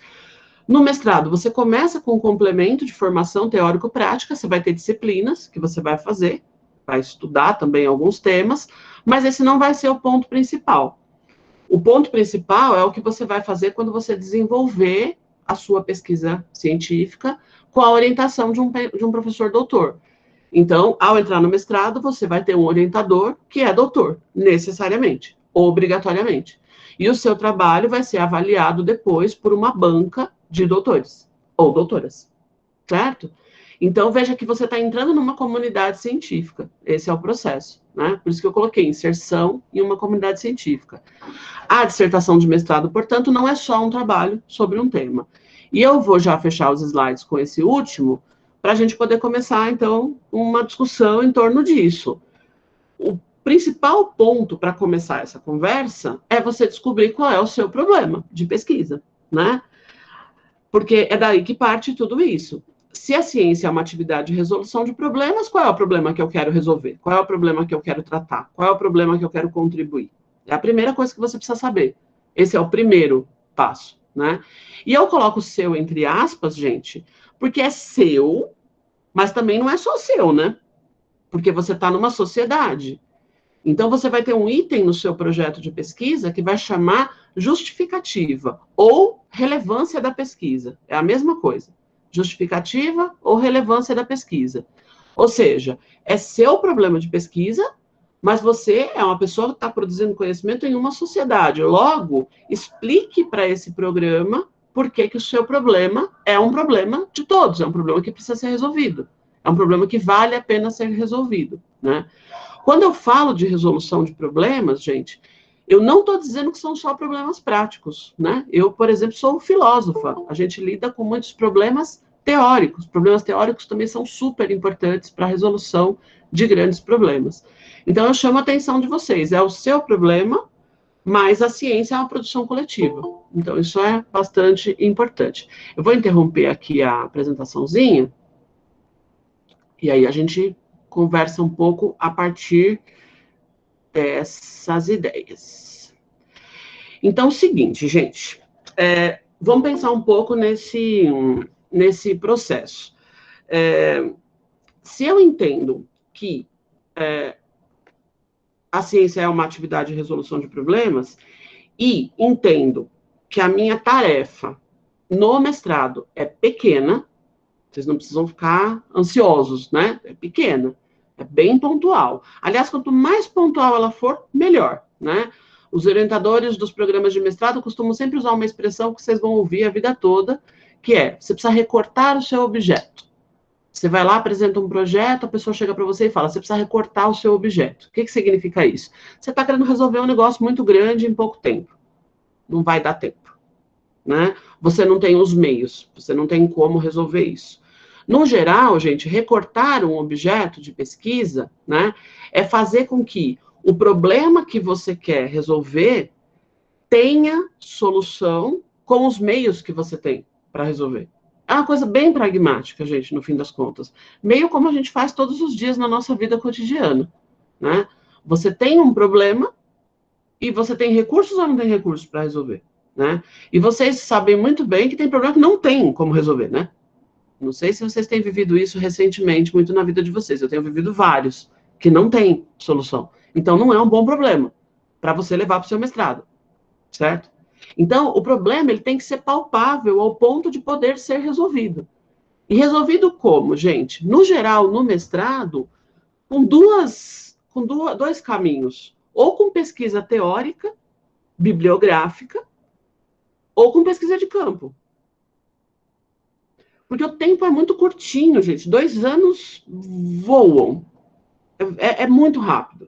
No mestrado, você começa com um complemento de formação teórico-prática, você vai ter disciplinas que você vai fazer, vai estudar também alguns temas, mas esse não vai ser o ponto principal. O ponto principal é o que você vai fazer quando você desenvolver a sua pesquisa científica com a orientação de um professor doutor. Então, ao entrar no mestrado, você vai ter um orientador que é doutor, necessariamente, obrigatoriamente. E o seu trabalho vai ser avaliado depois por uma banca de doutores ou doutoras, certo? Então, veja que você está entrando numa comunidade científica. Esse é o processo, né? Por isso que eu coloquei inserção em uma comunidade científica. A dissertação de mestrado, portanto, não é só um trabalho sobre um tema. E eu vou já fechar os slides com esse último, para a gente poder começar, então, uma discussão em torno disso. O principal ponto para começar essa conversa é você descobrir qual é o seu problema de pesquisa, né? Porque é daí que parte tudo isso. Se a ciência é uma atividade de resolução de problemas, qual é o problema que eu quero resolver? Qual é o problema que eu quero tratar? Qual é o problema que eu quero contribuir? É a primeira coisa que você precisa saber. Esse é o primeiro passo, né? E eu coloco o seu entre aspas, gente, porque é seu, mas também não é só seu, né? Porque você está numa sociedade. Então, você vai ter um item no seu projeto de pesquisa que vai chamar justificativa ou relevância da pesquisa. É a mesma coisa. Justificativa ou relevância da pesquisa. Ou seja, é seu problema de pesquisa, mas você é uma pessoa que está produzindo conhecimento em uma sociedade. Logo, explique para esse programa por que o seu problema é um problema de todos, é um problema que precisa ser resolvido. É um problema que vale a pena ser resolvido, né? Quando eu falo de resolução de problemas, gente, eu não estou dizendo que são só problemas práticos, né? Eu, por exemplo, sou filósofa. A gente lida com muitos problemas teóricos. Problemas teóricos também são super importantes para a resolução de grandes problemas. Então, eu chamo a atenção de vocês. É o seu problema, mas a ciência é uma produção coletiva. Então, isso é bastante importante. Eu vou interromper aqui a apresentaçãozinha, e aí a gente conversa um pouco a partir dessas ideias. Então, é o seguinte, gente, vamos pensar um pouco nesse processo. Se eu entendo que a ciência é uma atividade de resolução de problemas, e entendo que a minha tarefa no mestrado é pequena, vocês não precisam ficar ansiosos, né? É pequena. É bem pontual. Aliás, quanto mais pontual ela for, melhor, né? Os orientadores dos programas de mestrado costumam sempre usar uma expressão que vocês vão ouvir a vida toda, que é, você precisa recortar o seu objeto. Você vai lá, apresenta um projeto, a pessoa chega para você e fala, você precisa recortar o seu objeto. O que significa isso? Você está querendo resolver um negócio muito grande em pouco tempo. Não vai dar tempo, né? Você não tem os meios, você não tem como resolver isso. No geral, gente, recortar um objeto de pesquisa, né, é fazer com que o problema que você quer resolver tenha solução com os meios que você tem para resolver. É uma coisa bem pragmática, gente, no fim das contas. Meio como a gente faz todos os dias na nossa vida cotidiana, né? Você tem um problema e você tem recursos ou não tem recursos para resolver, né? E vocês sabem muito bem que tem problema que não tem como resolver, né? Não sei se vocês têm vivido isso recentemente, muito na vida de vocês. Eu tenho vivido vários que não têm solução. Então, não é um bom problema para você levar para o seu mestrado, certo? Então, o problema ele tem que ser palpável ao ponto de poder ser resolvido. E resolvido como, gente? No geral, no mestrado, com dois caminhos. Ou com pesquisa teórica, bibliográfica, ou com pesquisa de campo. Porque o tempo é muito curtinho, gente. 2 anos voam. É muito rápido.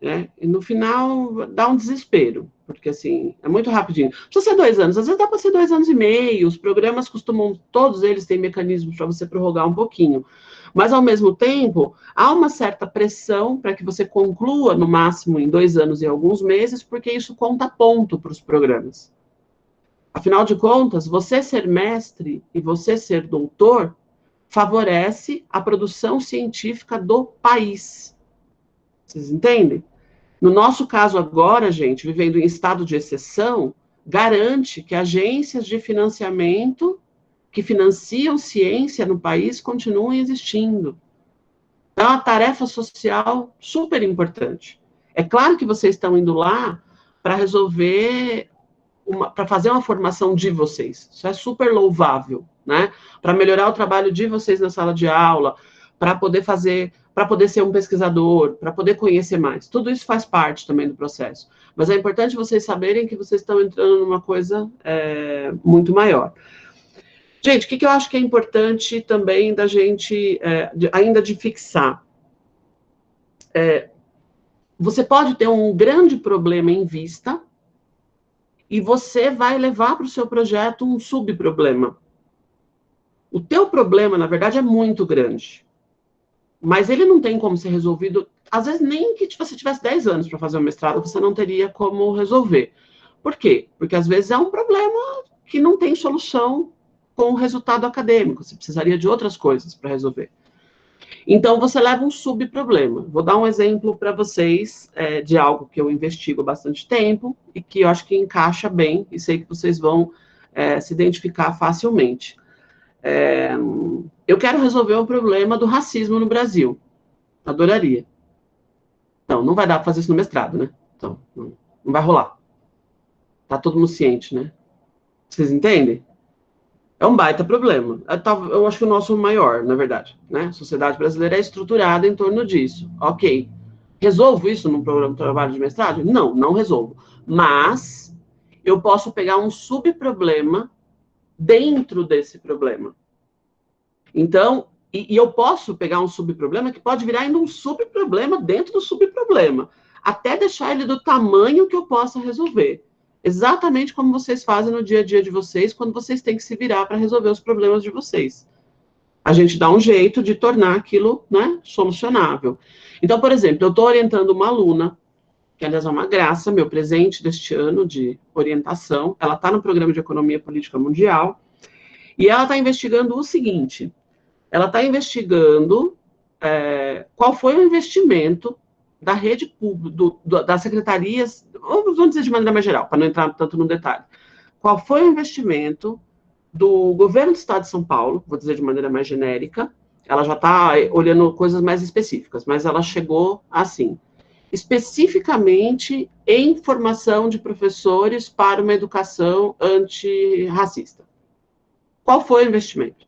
Né? E no final dá um desespero. Porque, assim, é muito rapidinho. Precisa ser 2 anos. Às vezes dá para ser 2 anos e meio. Os programas costumam, todos eles têm mecanismos para você prorrogar um pouquinho. Mas, ao mesmo tempo, há uma certa pressão para que você conclua, no máximo, em 2 anos e alguns meses, porque isso conta ponto para os programas. Afinal de contas, você ser mestre e você ser doutor favorece a produção científica do país. Vocês entendem? No nosso caso agora, gente, vivendo em estado de exceção, garante que agências de financiamento que financiam ciência no país continuem existindo. É uma tarefa social super importante. É claro que vocês estão indo lá para resolver, para fazer uma formação de vocês. Isso é super louvável, né? Para melhorar o trabalho de vocês na sala de aula, para poder fazer, para poder ser um pesquisador, para poder conhecer mais. Tudo isso faz parte também do processo. Mas é importante vocês saberem que vocês estão entrando numa coisa muito maior. Gente, o que eu acho que é importante também da gente, ainda de fixar? Você pode ter um grande problema em vista e você vai levar para o seu projeto um subproblema. O teu problema, na verdade, é muito grande. Mas ele não tem como ser resolvido, às vezes nem que você tivesse 10 anos para fazer um mestrado, você não teria como resolver. Por quê? Porque às vezes é um problema que não tem solução com o resultado acadêmico, você precisaria de outras coisas para resolver. Então, você leva um subproblema. Vou dar um exemplo para vocês de algo que eu investigo há bastante tempo e que eu acho que encaixa bem e sei que vocês vão se identificar facilmente. Eu quero resolver o problema do racismo no Brasil. Adoraria. Então, não vai dar para fazer isso no mestrado, né? Então, não vai rolar. Tá todo mundo ciente, né? Vocês entendem? É um baita problema. Eu acho que o nosso maior, na verdade, né? A sociedade brasileira é estruturada em torno disso. Ok. Resolvo isso num programa de trabalho de mestrado? Não, não resolvo. Mas eu posso pegar um subproblema dentro desse problema. Então, e eu posso pegar um subproblema que pode virar ainda um subproblema dentro do subproblema, até deixar ele do tamanho que eu possa resolver. Exatamente como vocês fazem no dia a dia de vocês, quando vocês têm que se virar para resolver os problemas de vocês. A gente dá um jeito de tornar aquilo, né, solucionável. Então, por exemplo, eu estou orientando uma aluna, que aliás é uma graça, meu presente deste ano de orientação, ela está no programa de Economia Política Mundial, e ela está investigando o seguinte: ela está investigando qual foi o investimento da rede pública, das secretarias, vamos dizer de maneira mais geral, para não entrar tanto no detalhe. Qual foi o investimento do governo do Estado de São Paulo, vou dizer de maneira mais genérica, ela já está olhando coisas mais específicas, mas ela chegou assim, especificamente em formação de professores para uma educação antirracista. Qual foi o investimento?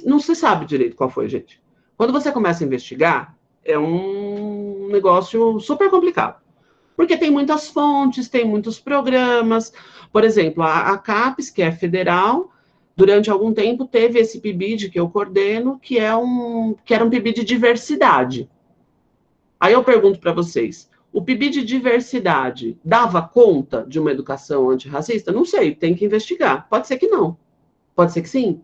Não se sabe direito qual foi, gente. Quando você começa a investigar, é um negócio super complicado. Porque tem muitas fontes, tem muitos programas. Por exemplo, a CAPES, que é federal, durante algum tempo teve esse PIBID que eu coordeno, que era um PIBID de diversidade. Aí eu pergunto para vocês, o PIBID de diversidade dava conta de uma educação antirracista? Não sei, tem que investigar. Pode ser que não. Pode ser que sim.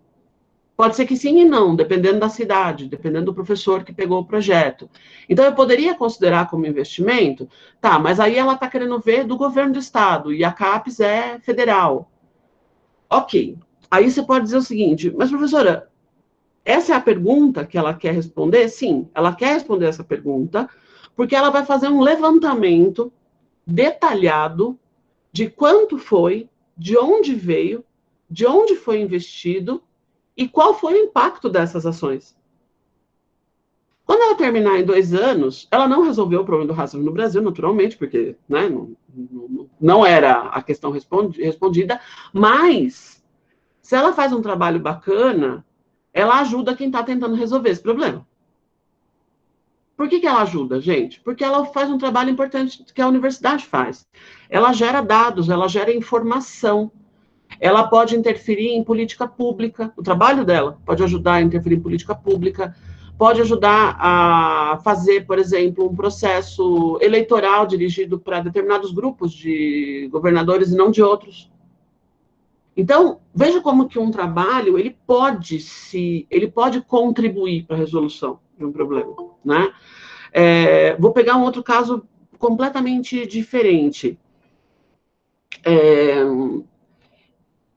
Pode ser que sim e não, dependendo da cidade, dependendo do professor que pegou o projeto. Então, eu poderia considerar como investimento? Tá, mas aí ela está querendo ver do governo do estado, e a CAPES é federal. Ok. Aí você pode dizer o seguinte, mas professora, essa é a pergunta que ela quer responder? Sim, ela quer responder essa pergunta, porque ela vai fazer um levantamento detalhado de quanto foi, de onde veio, de onde foi investido, e qual foi o impacto dessas ações? Quando ela terminar em 2 anos, ela não resolveu o problema do racismo no Brasil, naturalmente, porque né, não era a questão respondida, mas se ela faz um trabalho bacana, ela ajuda quem está tentando resolver esse problema. Por que ela ajuda, gente? Porque ela faz um trabalho importante que a universidade faz. Ela gera dados, ela gera informação. Ela pode interferir em política pública, o trabalho dela pode ajudar a interferir em política pública, pode ajudar a fazer, por exemplo, um processo eleitoral dirigido para determinados grupos de governadores e não de outros. Então, veja como que um trabalho, ele pode contribuir para a resolução de um problema, né? Vou pegar um outro caso completamente diferente.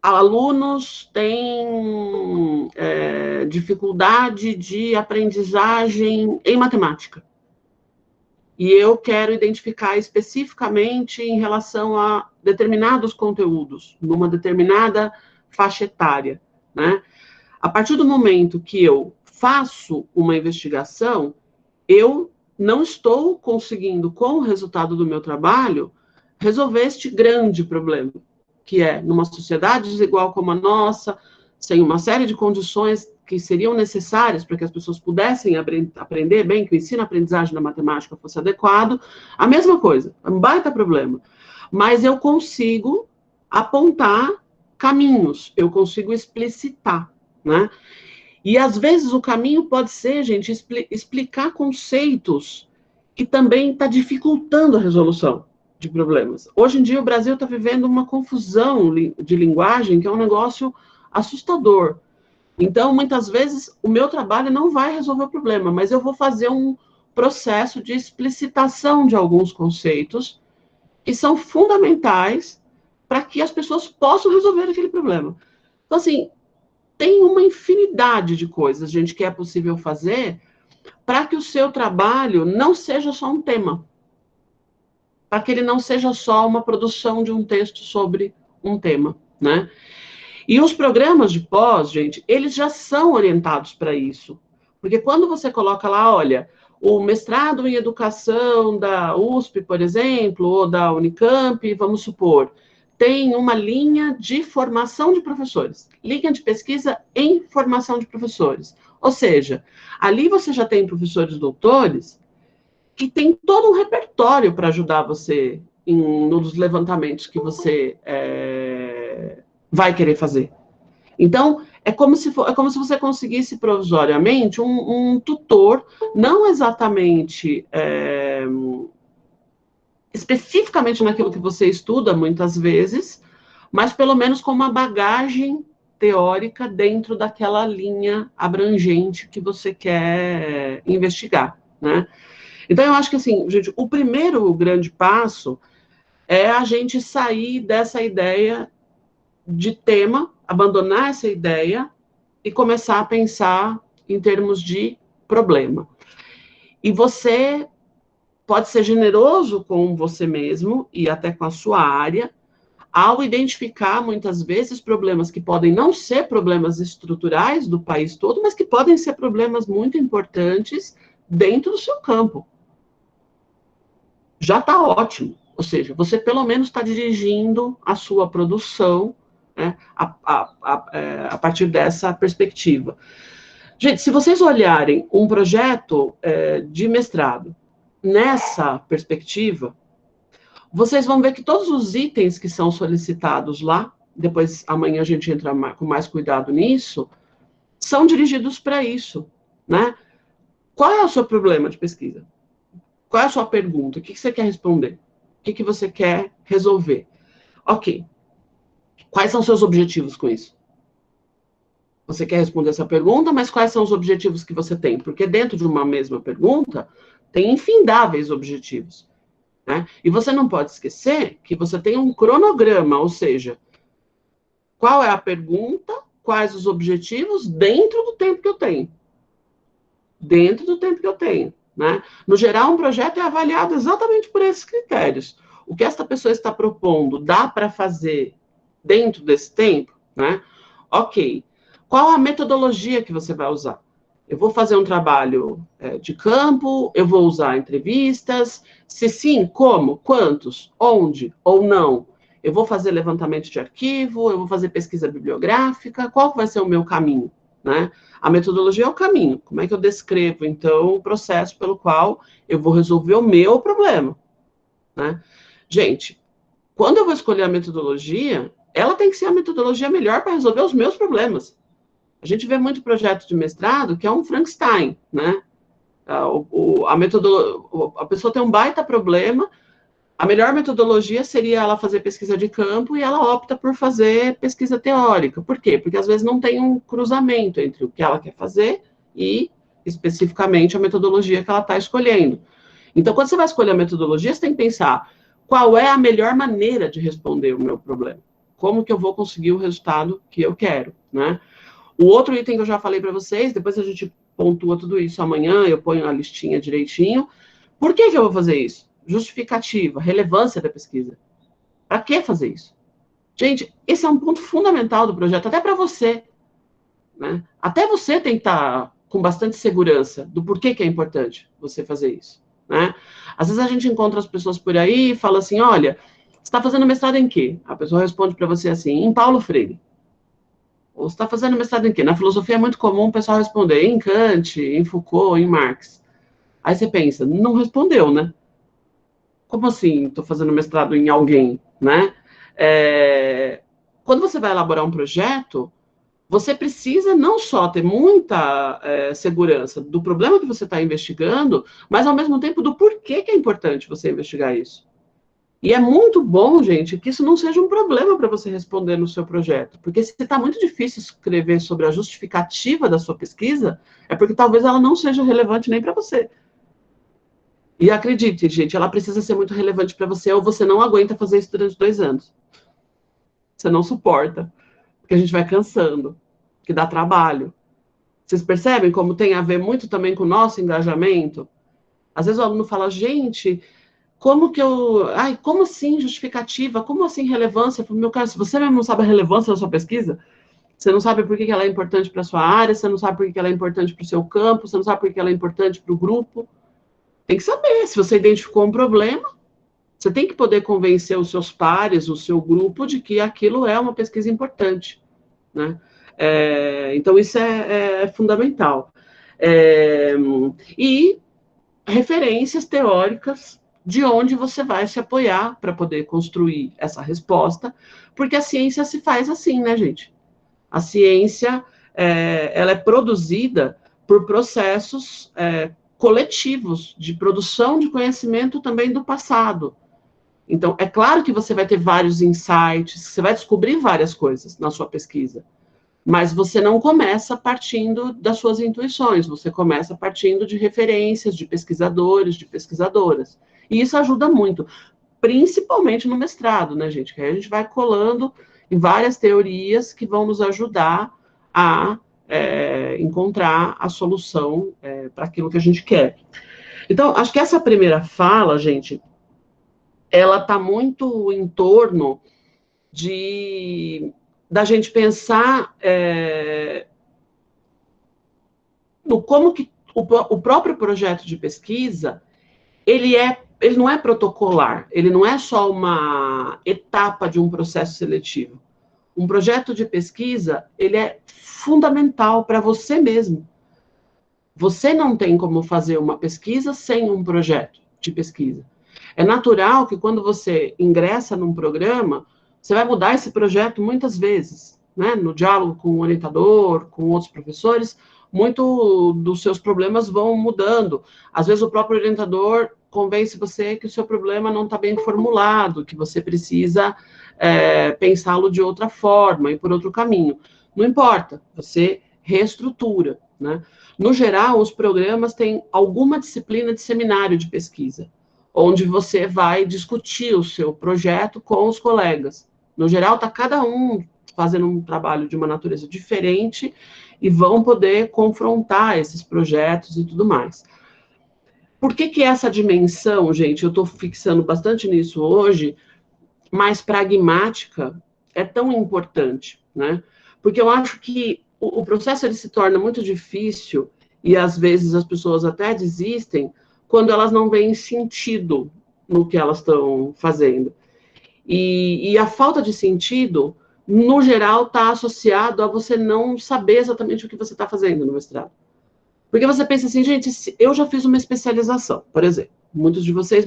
Alunos têm dificuldade de aprendizagem em matemática. e eu quero identificar especificamente em relação a determinados conteúdos, numa determinada faixa etária, né? A partir do momento que eu faço uma investigação, eu não estou conseguindo, com o resultado do meu trabalho, resolver este grande problema, que é, numa sociedade desigual como a nossa, sem uma série de condições que seriam necessárias para que as pessoas pudessem aprender bem, que o ensino-aprendizagem da matemática fosse adequado, a mesma coisa, é um baita problema. Mas eu consigo apontar caminhos, eu consigo explicitar, né? E, às vezes, o caminho pode ser, gente, explicar conceitos que também está dificultando a resolução de problemas. Hoje em dia, o Brasil está vivendo uma confusão de linguagem que é um negócio assustador. Então, muitas vezes, o meu trabalho não vai resolver o problema, mas eu vou fazer um processo de explicitação de alguns conceitos que são fundamentais para que as pessoas possam resolver aquele problema. Então, assim, tem uma infinidade de coisas, gente, que é possível fazer para que o seu trabalho não seja só um tema, para que ele não seja só uma produção de um texto sobre um tema, né? E os programas de pós, gente, eles já são orientados para isso. Porque quando você coloca lá, olha, o mestrado em educação da USP, por exemplo, ou da Unicamp, vamos supor, tem uma linha de formação de professores, linha de pesquisa em formação de professores. Ou seja, ali você já tem professores doutores que tem todo um repertório para ajudar você nos levantamentos que você vai querer fazer. Então, é como se você conseguisse provisoriamente um tutor, não exatamente especificamente naquilo que você estuda muitas vezes, mas pelo menos com uma bagagem teórica dentro daquela linha abrangente que você quer investigar, né? Então, eu acho que, assim, gente, o primeiro grande passo é a gente sair dessa ideia de tema, abandonar essa ideia e começar a pensar em termos de problema. E você pode ser generoso com você mesmo e até com a sua área, ao identificar, muitas vezes, problemas que podem não ser problemas estruturais do país todo, mas que podem ser problemas muito importantes dentro do seu campo. Já está ótimo. Ou seja, você pelo menos está dirigindo a sua produção, né, a partir dessa perspectiva. Gente, se vocês olharem um projeto de mestrado nessa perspectiva, vocês vão ver que todos os itens que são solicitados lá, depois amanhã a gente entra com mais cuidado nisso, são dirigidos para isso, né? Qual é o seu problema de pesquisa? Qual é a sua pergunta? O que você quer responder? O que você quer resolver? Ok. Quais são os seus objetivos com isso? Você quer responder essa pergunta, mas quais são os objetivos que você tem? Porque dentro de uma mesma pergunta, tem infindáveis objetivos, né? E você não pode esquecer que você tem um cronograma, ou seja, qual é a pergunta, quais os objetivos dentro do tempo que eu tenho. Dentro do tempo que eu tenho, né? No geral, um projeto é avaliado exatamente por esses critérios. O que esta pessoa está propondo dá para fazer dentro desse tempo, né? Ok. Qual a metodologia que você vai usar? Eu vou fazer um trabalho de campo, eu vou usar entrevistas, se sim, como, quantos, onde ou não. Eu vou fazer levantamento de arquivo, eu vou fazer pesquisa bibliográfica, qual vai ser o meu caminho, né? A metodologia é o caminho. Como é que eu descrevo, então, o processo pelo qual eu vou resolver o meu problema, né? Gente, quando eu vou escolher a metodologia, ela tem que ser a metodologia melhor para resolver os meus problemas. A gente vê muito projeto de mestrado que é um Frankenstein, né? A pessoa tem um baita problema, a melhor metodologia seria ela fazer pesquisa de campo e ela opta por fazer pesquisa teórica. Por quê? Porque às vezes não tem um cruzamento entre o que ela quer fazer e, especificamente, a metodologia que ela está escolhendo. Então, quando você vai escolher a metodologia, você tem que pensar qual é a melhor maneira de responder o meu problema. Como que eu vou conseguir o resultado que eu quero, né? O outro item que eu já falei para vocês, depois a gente pontua tudo isso amanhã, eu ponho a listinha direitinho, Por que eu vou fazer isso? Justificativa, relevância da pesquisa. Para que fazer isso? Gente, esse é um ponto fundamental do projeto, até para você, né? Até você tem que estar com bastante segurança do porquê que é importante você fazer isso, né? Às vezes a gente encontra as pessoas por aí e fala assim, olha, você está fazendo mestrado em quê? A pessoa responde para você assim, em Paulo Freire. Ou você está fazendo mestrado em quê? Na filosofia é muito comum o pessoal responder em Kant, em Foucault, em Marx. Aí você pensa, não respondeu, né? Como assim estou fazendo mestrado em alguém, né? Quando você vai elaborar um projeto, você precisa não só ter muita segurança do problema que você está investigando, mas ao mesmo tempo do porquê que é importante você investigar isso. E é muito bom, gente, que isso não seja um problema para você responder no seu projeto, porque se está muito difícil escrever sobre a justificativa da sua pesquisa, é porque talvez ela não seja relevante nem para você. E acredite, gente, ela precisa ser muito relevante para você, ou você não aguenta fazer isso durante 2 anos. Você não suporta, porque a gente vai cansando, que dá trabalho. Vocês percebem como tem a ver muito também com o nosso engajamento? Às vezes o aluno fala, gente, como que eu... Ai, como assim justificativa? Como assim relevância? Meu cara, se você mesmo não sabe a relevância da sua pesquisa, você não sabe por que ela é importante para a sua área, você não sabe por que ela é importante para o seu campo, você não sabe por que ela é importante para o grupo. Tem que saber, se você identificou um problema, você tem que poder convencer os seus pares, o seu grupo, de que aquilo é uma pesquisa importante, né? Então, isso é fundamental. E referências teóricas de onde você vai se apoiar para poder construir essa resposta, porque a ciência se faz assim, né, gente? A ciência, ela é produzida por processos coletivos de produção de conhecimento também do passado. Então, é claro que você vai ter vários insights, você vai descobrir várias coisas na sua pesquisa, mas você não começa partindo das suas intuições, você começa partindo de referências, de pesquisadores, de pesquisadoras. E isso ajuda muito, principalmente no mestrado, né, gente? Que aí a gente vai colando em várias teorias que vão nos ajudar a encontrar a solução para aquilo que a gente quer. Então, acho que essa primeira fala, gente, ela está muito em torno da gente pensar no como que o próprio projeto de pesquisa, ele não é protocolar, ele não é só uma etapa de um processo seletivo. Um projeto de pesquisa, ele é fundamental para você mesmo. Você não tem como fazer uma pesquisa sem um projeto de pesquisa. É natural que quando você ingressa num programa, você vai mudar esse projeto muitas vezes, né? No diálogo com o orientador, com outros professores, muito dos seus problemas vão mudando. Às vezes o próprio orientador convence você que o seu problema não está bem formulado, que você precisa pensá-lo de outra forma e por outro caminho. Não importa, você reestrutura, né? No geral, os programas têm alguma disciplina de seminário de pesquisa, onde você vai discutir o seu projeto com os colegas. No geral, está cada um fazendo um trabalho de uma natureza diferente e vão poder confrontar esses projetos e tudo mais. Por que essa dimensão, gente, eu estou fixando bastante nisso hoje, mais pragmática, é tão importante, né? Porque eu acho que o processo ele se torna muito difícil e às vezes as pessoas até desistem quando elas não veem sentido no que elas estão fazendo. E a falta de sentido, no geral, está associado a você não saber exatamente o que você está fazendo no mestrado. Porque você pensa assim, gente, eu já fiz uma especialização, por exemplo, muitas de vocês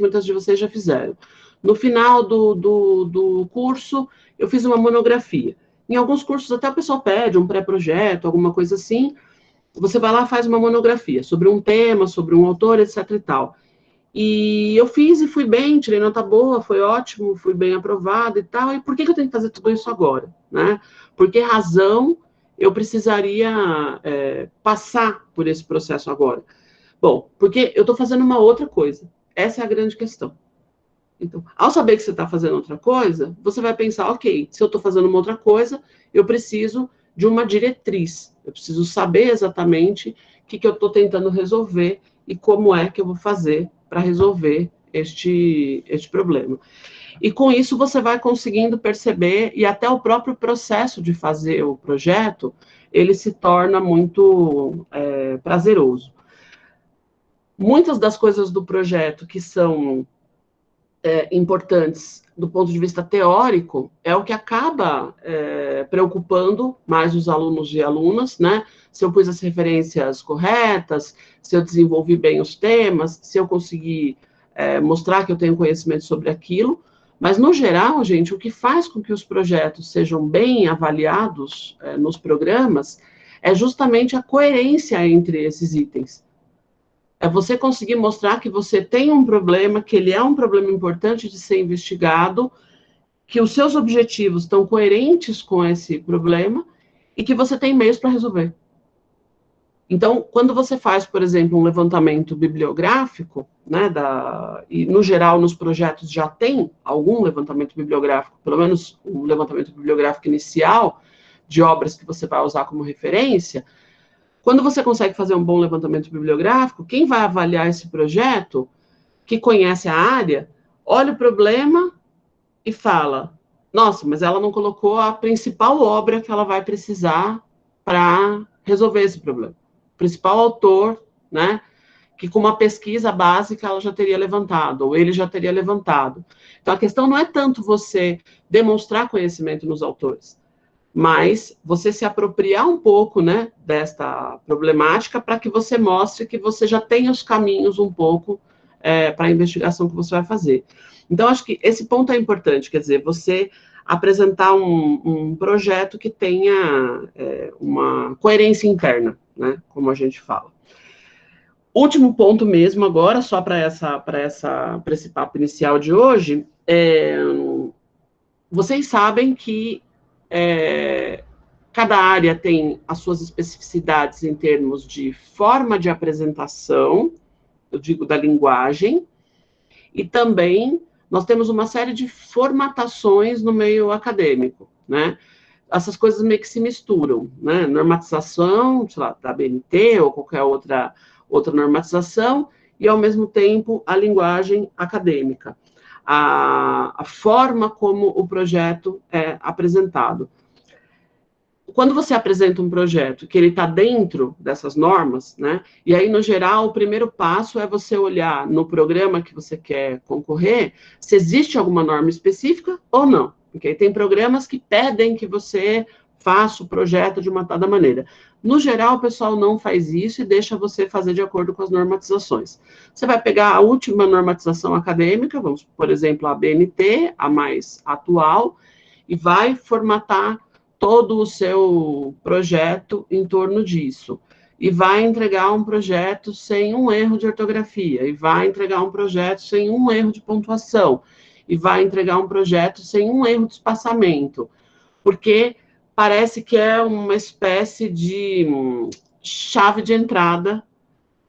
já fizeram. No final do curso, eu fiz uma monografia. Em alguns cursos, até o pessoal pede um pré-projeto, alguma coisa assim. Você vai lá e faz uma monografia sobre um tema, sobre um autor, etc e tal. E eu fiz e fui bem, tirei nota boa, foi ótimo, fui bem aprovada e tal. E por que eu tenho que fazer tudo isso agora, né? Por que razão eu precisaria passar por esse processo agora? Bom, porque eu estou fazendo uma outra coisa. Essa é a grande questão. Então, ao saber que você está fazendo outra coisa, você vai pensar, ok, se eu estou fazendo uma outra coisa, eu preciso de uma diretriz. Eu preciso saber exatamente o que eu estou tentando resolver e como é que eu vou fazer para resolver este problema. E com isso você vai conseguindo perceber, e até o próprio processo de fazer o projeto, ele se torna muito prazeroso. Muitas das coisas do projeto que são importantes do ponto de vista teórico é o que acaba preocupando mais os alunos e alunas, né? Se eu pus as referências corretas, se eu desenvolvi bem os temas, se eu consegui mostrar que eu tenho conhecimento sobre aquilo. Mas, no geral, gente, o que faz com que os projetos sejam bem avaliados nos programas é justamente a coerência entre esses itens. É você conseguir mostrar que você tem um problema, que ele é um problema importante de ser investigado, que os seus objetivos estão coerentes com esse problema e que você tem meios para resolver. Então, quando você faz, por exemplo, um levantamento bibliográfico, né, e no geral nos projetos já tem algum levantamento bibliográfico, pelo menos um levantamento bibliográfico inicial de obras que você vai usar como referência, quando você consegue fazer um bom levantamento bibliográfico, quem vai avaliar esse projeto, que conhece a área, olha o problema e fala, nossa, mas ela não colocou a principal obra que ela vai precisar para resolver esse problema. O principal autor, né, que com uma pesquisa básica ela já teria levantado, ou ele já teria levantado. Então, a questão não é tanto você demonstrar conhecimento nos autores, mas você se apropriar um pouco, né, desta problemática para que você mostre que você já tem os caminhos um pouco para a investigação que você vai fazer. Então, acho que esse ponto é importante, quer dizer, você apresentar um projeto que tenha uma coerência interna, né, como a gente fala. Último ponto mesmo agora, só para esse papo inicial de hoje, vocês sabem que cada área tem as suas especificidades em termos de forma de apresentação, eu digo da linguagem, e também nós temos uma série de formatações no meio acadêmico, né? Essas coisas meio que se misturam, né? Normatização, sei lá, da BNT ou qualquer outra normatização, e, ao mesmo tempo, a linguagem acadêmica. A forma como o projeto é apresentado. Quando você apresenta um projeto que ele está dentro dessas normas, né, e aí, no geral, o primeiro passo é você olhar no programa que você quer concorrer, se existe alguma norma específica ou não. Porque tem programas que pedem que você faça o projeto de uma tal maneira. No geral, o pessoal não faz isso e deixa você fazer de acordo com as normatizações. Você vai pegar a última normatização acadêmica, vamos, por exemplo, a BNT, a mais atual, e vai formatar todo o seu projeto em torno disso. E vai entregar um projeto sem um erro de ortografia, e vai entregar um projeto sem um erro de pontuação, e vai entregar um projeto sem um erro de espaçamento, porque parece que é uma espécie de chave de entrada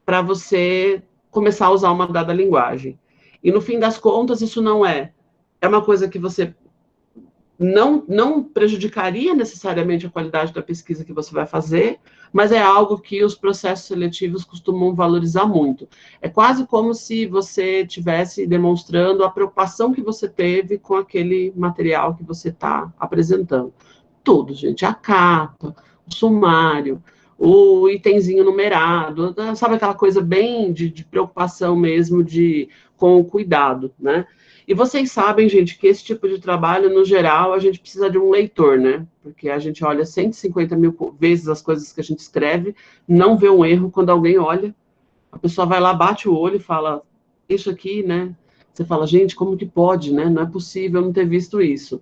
para você começar a usar uma dada linguagem. E, no fim das contas, isso não é uma coisa que você não prejudicaria necessariamente a qualidade da pesquisa que você vai fazer, mas é algo que os processos seletivos costumam valorizar muito. É quase como se você estivesse demonstrando a preocupação que você teve com aquele material que você está apresentando. Tudo, gente, a capa, o sumário, o itemzinho numerado, sabe aquela coisa bem de preocupação mesmo com o cuidado, né? E vocês sabem, gente, que esse tipo de trabalho, no geral, a gente precisa de um leitor, né? Porque a gente olha 150 mil vezes as coisas que a gente escreve, não vê um erro quando alguém olha. A pessoa vai lá, bate o olho e fala, isso aqui, né? Você fala, gente, como que pode, né? Não é possível não ter visto isso.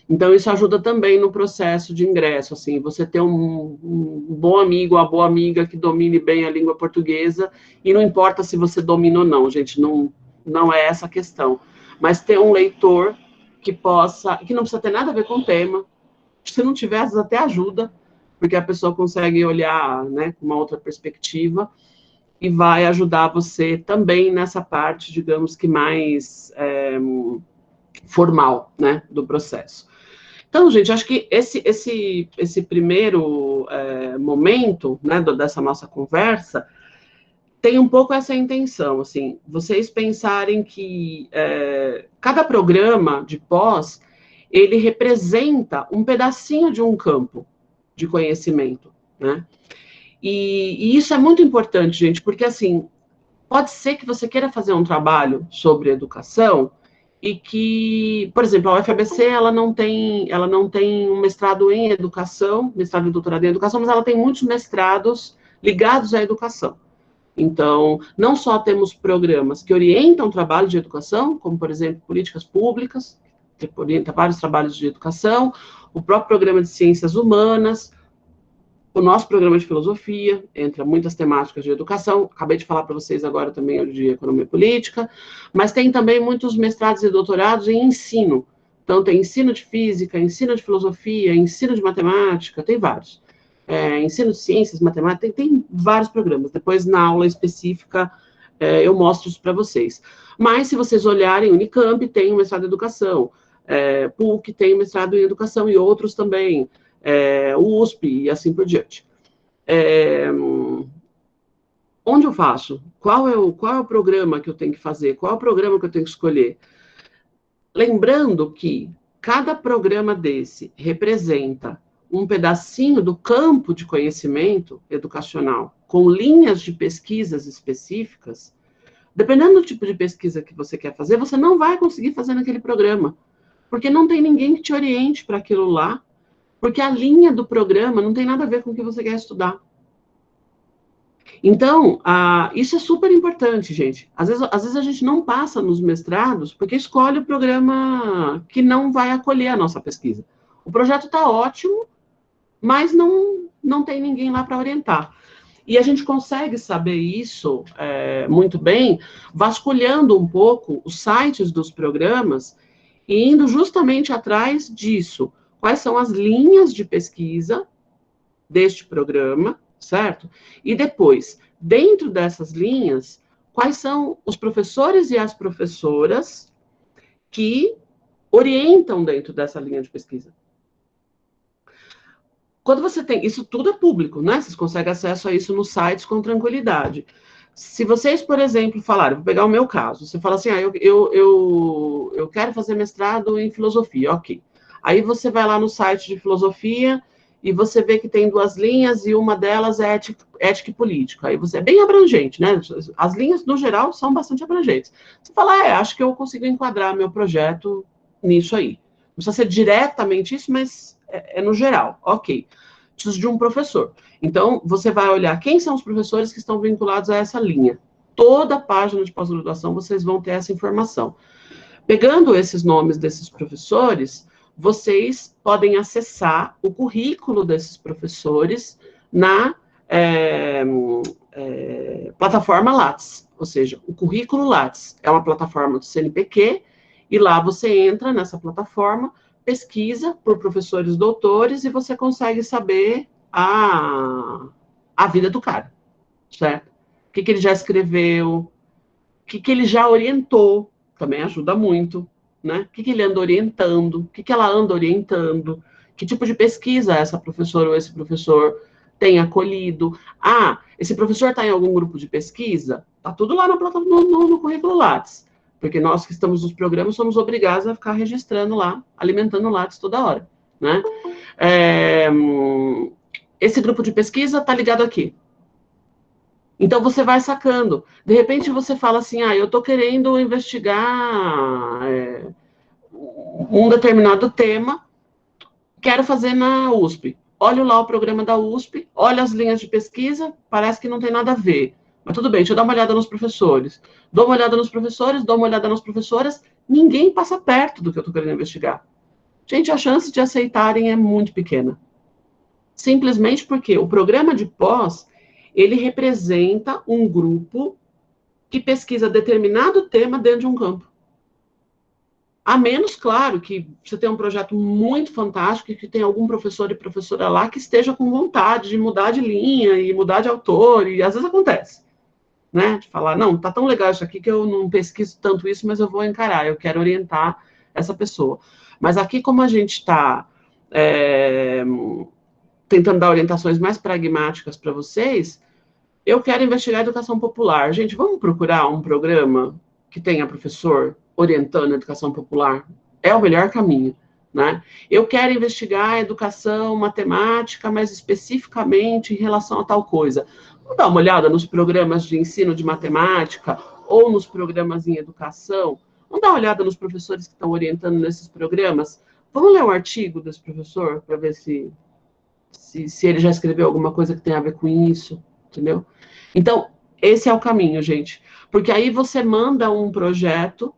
Então, isso ajuda também no processo de ingresso, assim, você ter um bom amigo, uma boa amiga que domine bem a língua portuguesa, e não importa se você domina ou não, gente, não é essa a questão. Mas ter um leitor que não precisa ter nada a ver com o tema, se não tiver, às vezes até ajuda, porque a pessoa consegue olhar, né, com uma outra perspectiva, e vai ajudar você também nessa parte, digamos que mais formal, né, do processo. Então, gente, acho que esse primeiro momento, né, dessa nossa conversa, tem um pouco essa intenção, assim, vocês pensarem que cada programa de pós, ele representa um pedacinho de um campo de conhecimento, né? E isso é muito importante, gente, porque, assim, pode ser que você queira fazer um trabalho sobre educação e que, por exemplo, a UFABC, ela não tem um mestrado em educação, mestrado e doutorado em educação, mas ela tem muitos mestrados ligados à educação. Então, não só temos programas que orientam o trabalho de educação, como, por exemplo, políticas públicas, que orienta vários trabalhos de educação, o próprio programa de ciências humanas, o nosso programa de filosofia, entra muitas temáticas de educação, acabei de falar para vocês agora também o de economia política, mas tem também muitos mestrados e doutorados em ensino. Então, tem ensino de física, ensino de filosofia, ensino de matemática, tem vários. Ensino de ciências, matemática, tem vários programas. Depois, na aula específica, eu mostro isso para vocês. Mas, se vocês olharem, Unicamp tem um mestrado em educação, PUC tem um mestrado em educação e outros também, o USP e assim por diante. Onde eu faço? Qual é o programa que eu tenho que fazer? Qual é o programa que eu tenho que escolher? Lembrando que cada programa desse representa um pedacinho do campo de conhecimento educacional, com linhas de pesquisas específicas. Dependendo do tipo de pesquisa que você quer fazer, você não vai conseguir fazer naquele programa, porque não tem ninguém que te oriente para aquilo lá, porque a linha do programa não tem nada a ver com o que você quer estudar. Então, isso é super importante, gente. Às vezes a gente não passa nos mestrados porque escolhe o programa que não vai acolher a nossa pesquisa. O projeto está ótimo, mas não tem ninguém lá para orientar. E a gente consegue saber isso muito bem, vasculhando um pouco os sites dos programas e indo justamente atrás disso. Quais são as linhas de pesquisa deste programa, certo? E depois, dentro dessas linhas, quais são os professores e as professoras que orientam dentro dessa linha de pesquisa? Quando você tem... Isso tudo é público, né? Vocês conseguem acesso a isso nos sites com tranquilidade. Se vocês, por exemplo, falarem, vou pegar o meu caso, você fala assim, eu quero fazer mestrado em filosofia, ok. Aí você vai lá no site de filosofia e você vê que tem 2 linhas e uma delas é ética e política. Aí você é bem abrangente, né? As linhas, no geral, são bastante abrangentes. Você fala, acho que eu consigo enquadrar meu projeto nisso aí. Não precisa ser diretamente isso, mas é no geral, ok. Preciso de um professor. Então, você vai olhar quem são os professores que estão vinculados a essa linha. Toda a página de pós-graduação vocês vão ter essa informação. Pegando esses nomes desses professores, vocês podem acessar o currículo desses professores na plataforma Lattes, ou seja, o currículo Lattes é uma plataforma do CNPq, e lá você entra nessa plataforma, pesquisa por professores doutores e você consegue saber a vida do cara, certo? O que ele já escreveu, o que ele já orientou, também ajuda muito, né? O que ele anda orientando, o que ela anda orientando, que tipo de pesquisa essa professora ou esse professor tem acolhido. Esse professor está em algum grupo de pesquisa? Está tudo lá no currículo Lattes, porque nós que estamos nos programas somos obrigados a ficar registrando lá, alimentando o Lattes toda hora, né? Esse grupo de pesquisa está ligado aqui. Então, você vai sacando. De repente, você fala assim, eu estou querendo investigar um determinado tema, quero fazer na USP. Olho lá o programa da USP, olho as linhas de pesquisa, parece que não tem nada a ver. Mas tudo bem, deixa eu dar uma olhada nos professores. Dou uma olhada nos professores, dou uma olhada nas professoras, ninguém passa perto do que eu estou querendo investigar. Gente, a chance de aceitarem é muito pequena. Simplesmente porque o programa de pós, ele representa um grupo que pesquisa determinado tema dentro de um campo. A menos, claro, que você tem um projeto muito fantástico e que tem algum professor e professora lá que esteja com vontade de mudar de linha e mudar de autor, e às vezes acontece, né? De falar, não, tá tão legal isso aqui que eu não pesquiso tanto isso, mas eu vou encarar, eu quero orientar essa pessoa. Mas aqui, como a gente está tentando dar orientações mais pragmáticas para vocês, Eu quero investigar a educação popular. Gente, vamos procurar um programa que tenha professor orientando a educação popular? É o melhor caminho, né? Eu quero investigar a educação matemática, mas especificamente em relação a tal coisa. Vamos dar uma olhada nos programas de ensino de matemática ou nos programas em educação? Vamos dar uma olhada nos professores que estão orientando nesses programas? Vamos ler um artigo desse professor para ver se ele já escreveu alguma coisa que tem a ver com isso, entendeu? Então, esse é o caminho, gente. Porque aí você manda um projeto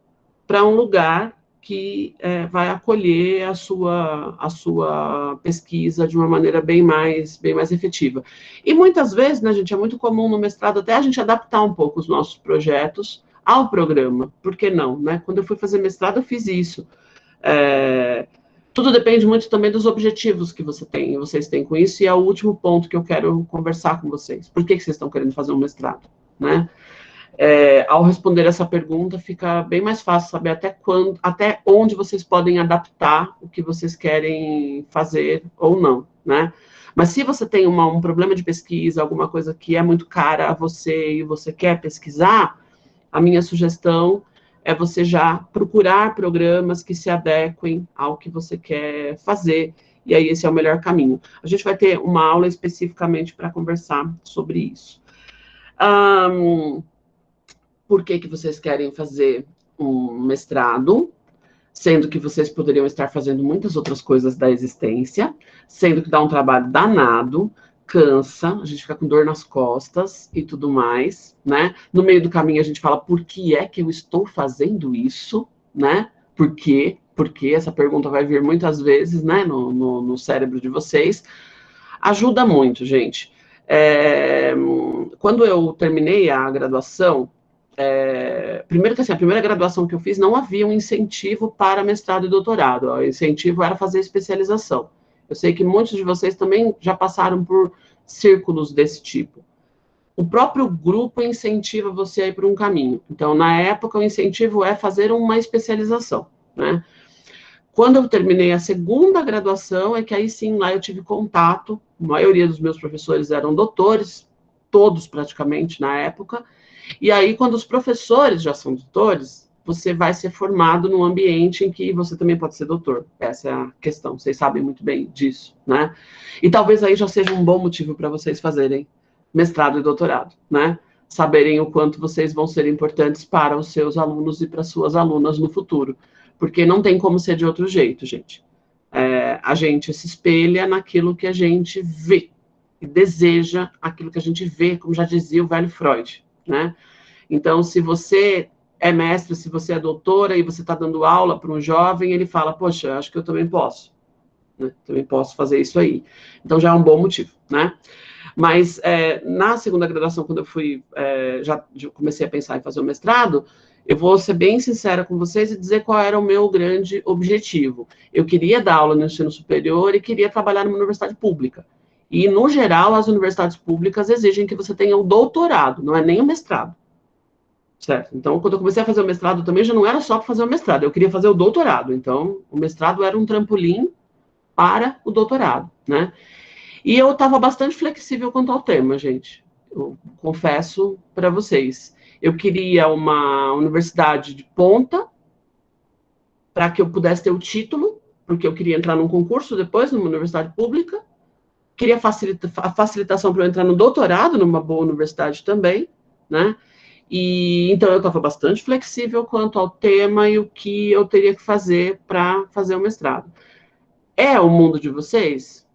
para um lugar que vai acolher a sua pesquisa de uma maneira bem mais efetiva. E muitas vezes, né, gente, é muito comum no mestrado até a gente adaptar um pouco os nossos projetos ao programa. Por que não, né? Quando eu fui fazer mestrado, eu fiz isso. Tudo depende muito também dos objetivos que vocês têm com isso, e é o último ponto que eu quero conversar com vocês. Por que vocês estão querendo fazer um mestrado, né? Ao responder essa pergunta, fica bem mais fácil saber até onde vocês podem adaptar o que vocês querem fazer ou não, né? Mas se você tem um problema de pesquisa, alguma coisa que é muito cara a você e você quer pesquisar, a minha sugestão é você já procurar programas que se adequem ao que você quer fazer, e aí esse é o melhor caminho. A gente vai ter uma aula especificamente para conversar sobre isso. Por que vocês querem fazer um mestrado, sendo que vocês poderiam estar fazendo muitas outras coisas da existência, sendo que dá um trabalho danado, cansa, a gente fica com dor nas costas e tudo mais, né? No meio do caminho a gente fala, por que é que eu estou fazendo isso, né? Por quê? Porque essa pergunta vai vir muitas vezes, né, no cérebro de vocês. Ajuda muito, gente. Quando eu terminei a graduação, primeiro que assim, a primeira graduação que eu fiz não havia um incentivo para mestrado e doutorado, o incentivo era fazer especialização. Eu sei que muitos de vocês também já passaram por círculos desse tipo. O próprio grupo incentiva você a ir por um caminho. Então, na época, o incentivo é fazer uma especialização, né? Quando eu terminei a segunda graduação, é que aí sim, lá eu tive contato, a maioria dos meus professores eram doutores, todos praticamente na época, e aí quando os professores já são doutores, você vai ser formado num ambiente em que você também pode ser doutor. Essa é a questão, vocês sabem muito bem disso, né? E talvez aí já seja um bom motivo para vocês fazerem mestrado e doutorado, né? Saberem o quanto vocês vão ser importantes para os seus alunos e para suas alunas no futuro. Porque não tem como ser de outro jeito, gente. A gente se espelha naquilo que a gente vê, e deseja aquilo que a gente vê, como já dizia o velho Freud, né? Então, se você é mestre, se você é doutora e você está dando aula para um jovem, ele fala, poxa, acho que eu também posso, né? Também posso fazer isso aí. Então, já é um bom motivo, né? Mas, na segunda graduação, quando eu já comecei a pensar em fazer o mestrado, eu vou ser bem sincera com vocês e dizer qual era o meu grande objetivo. Eu queria dar aula no ensino superior e queria trabalhar numa universidade pública. E, no geral, as universidades públicas exigem que você tenha um doutorado, não é nem um mestrado. Certo? Então, quando eu comecei a fazer o mestrado também, já não era só para fazer o mestrado, eu queria fazer o doutorado. Então, o mestrado era um trampolim para o doutorado, né? E eu estava bastante flexível quanto ao tema, gente. Eu confesso para vocês. Eu queria uma universidade de ponta para que eu pudesse ter o título, porque eu queria entrar num concurso depois, numa universidade pública. Queria a facilitação para eu entrar no doutorado, numa boa universidade também, né? E então eu estava bastante flexível quanto ao tema e o que eu teria que fazer para fazer o mestrado. É o mundo de vocês?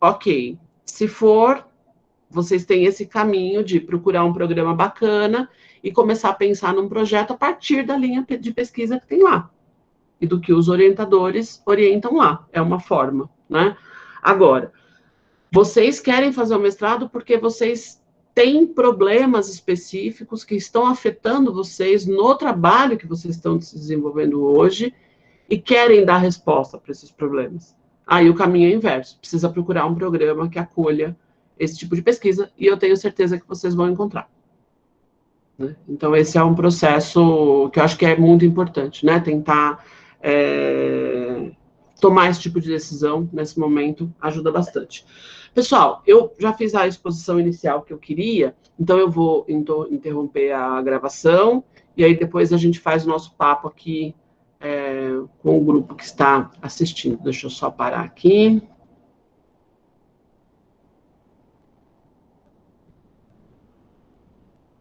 Ok. Se for, vocês têm esse caminho de procurar um programa bacana e começar a pensar num projeto a partir da linha de pesquisa que tem lá. E do que os orientadores orientam lá. É uma forma, né? Agora, vocês querem fazer o mestrado porque vocês têm problemas específicos que estão afetando vocês no trabalho que vocês estão se desenvolvendo hoje e querem dar resposta para esses problemas. Aí o caminho é inverso. Precisa procurar um programa que acolha esse tipo de pesquisa e eu tenho certeza que vocês vão encontrar. Né? Então, esse é um processo que eu acho que é muito importante, né? Tentar tomar esse tipo de decisão nesse momento ajuda bastante. Pessoal, eu já fiz a exposição inicial que eu queria, então eu vou interromper a gravação, e aí depois a gente faz o nosso papo aqui com o grupo que está assistindo. Deixa eu só parar aqui.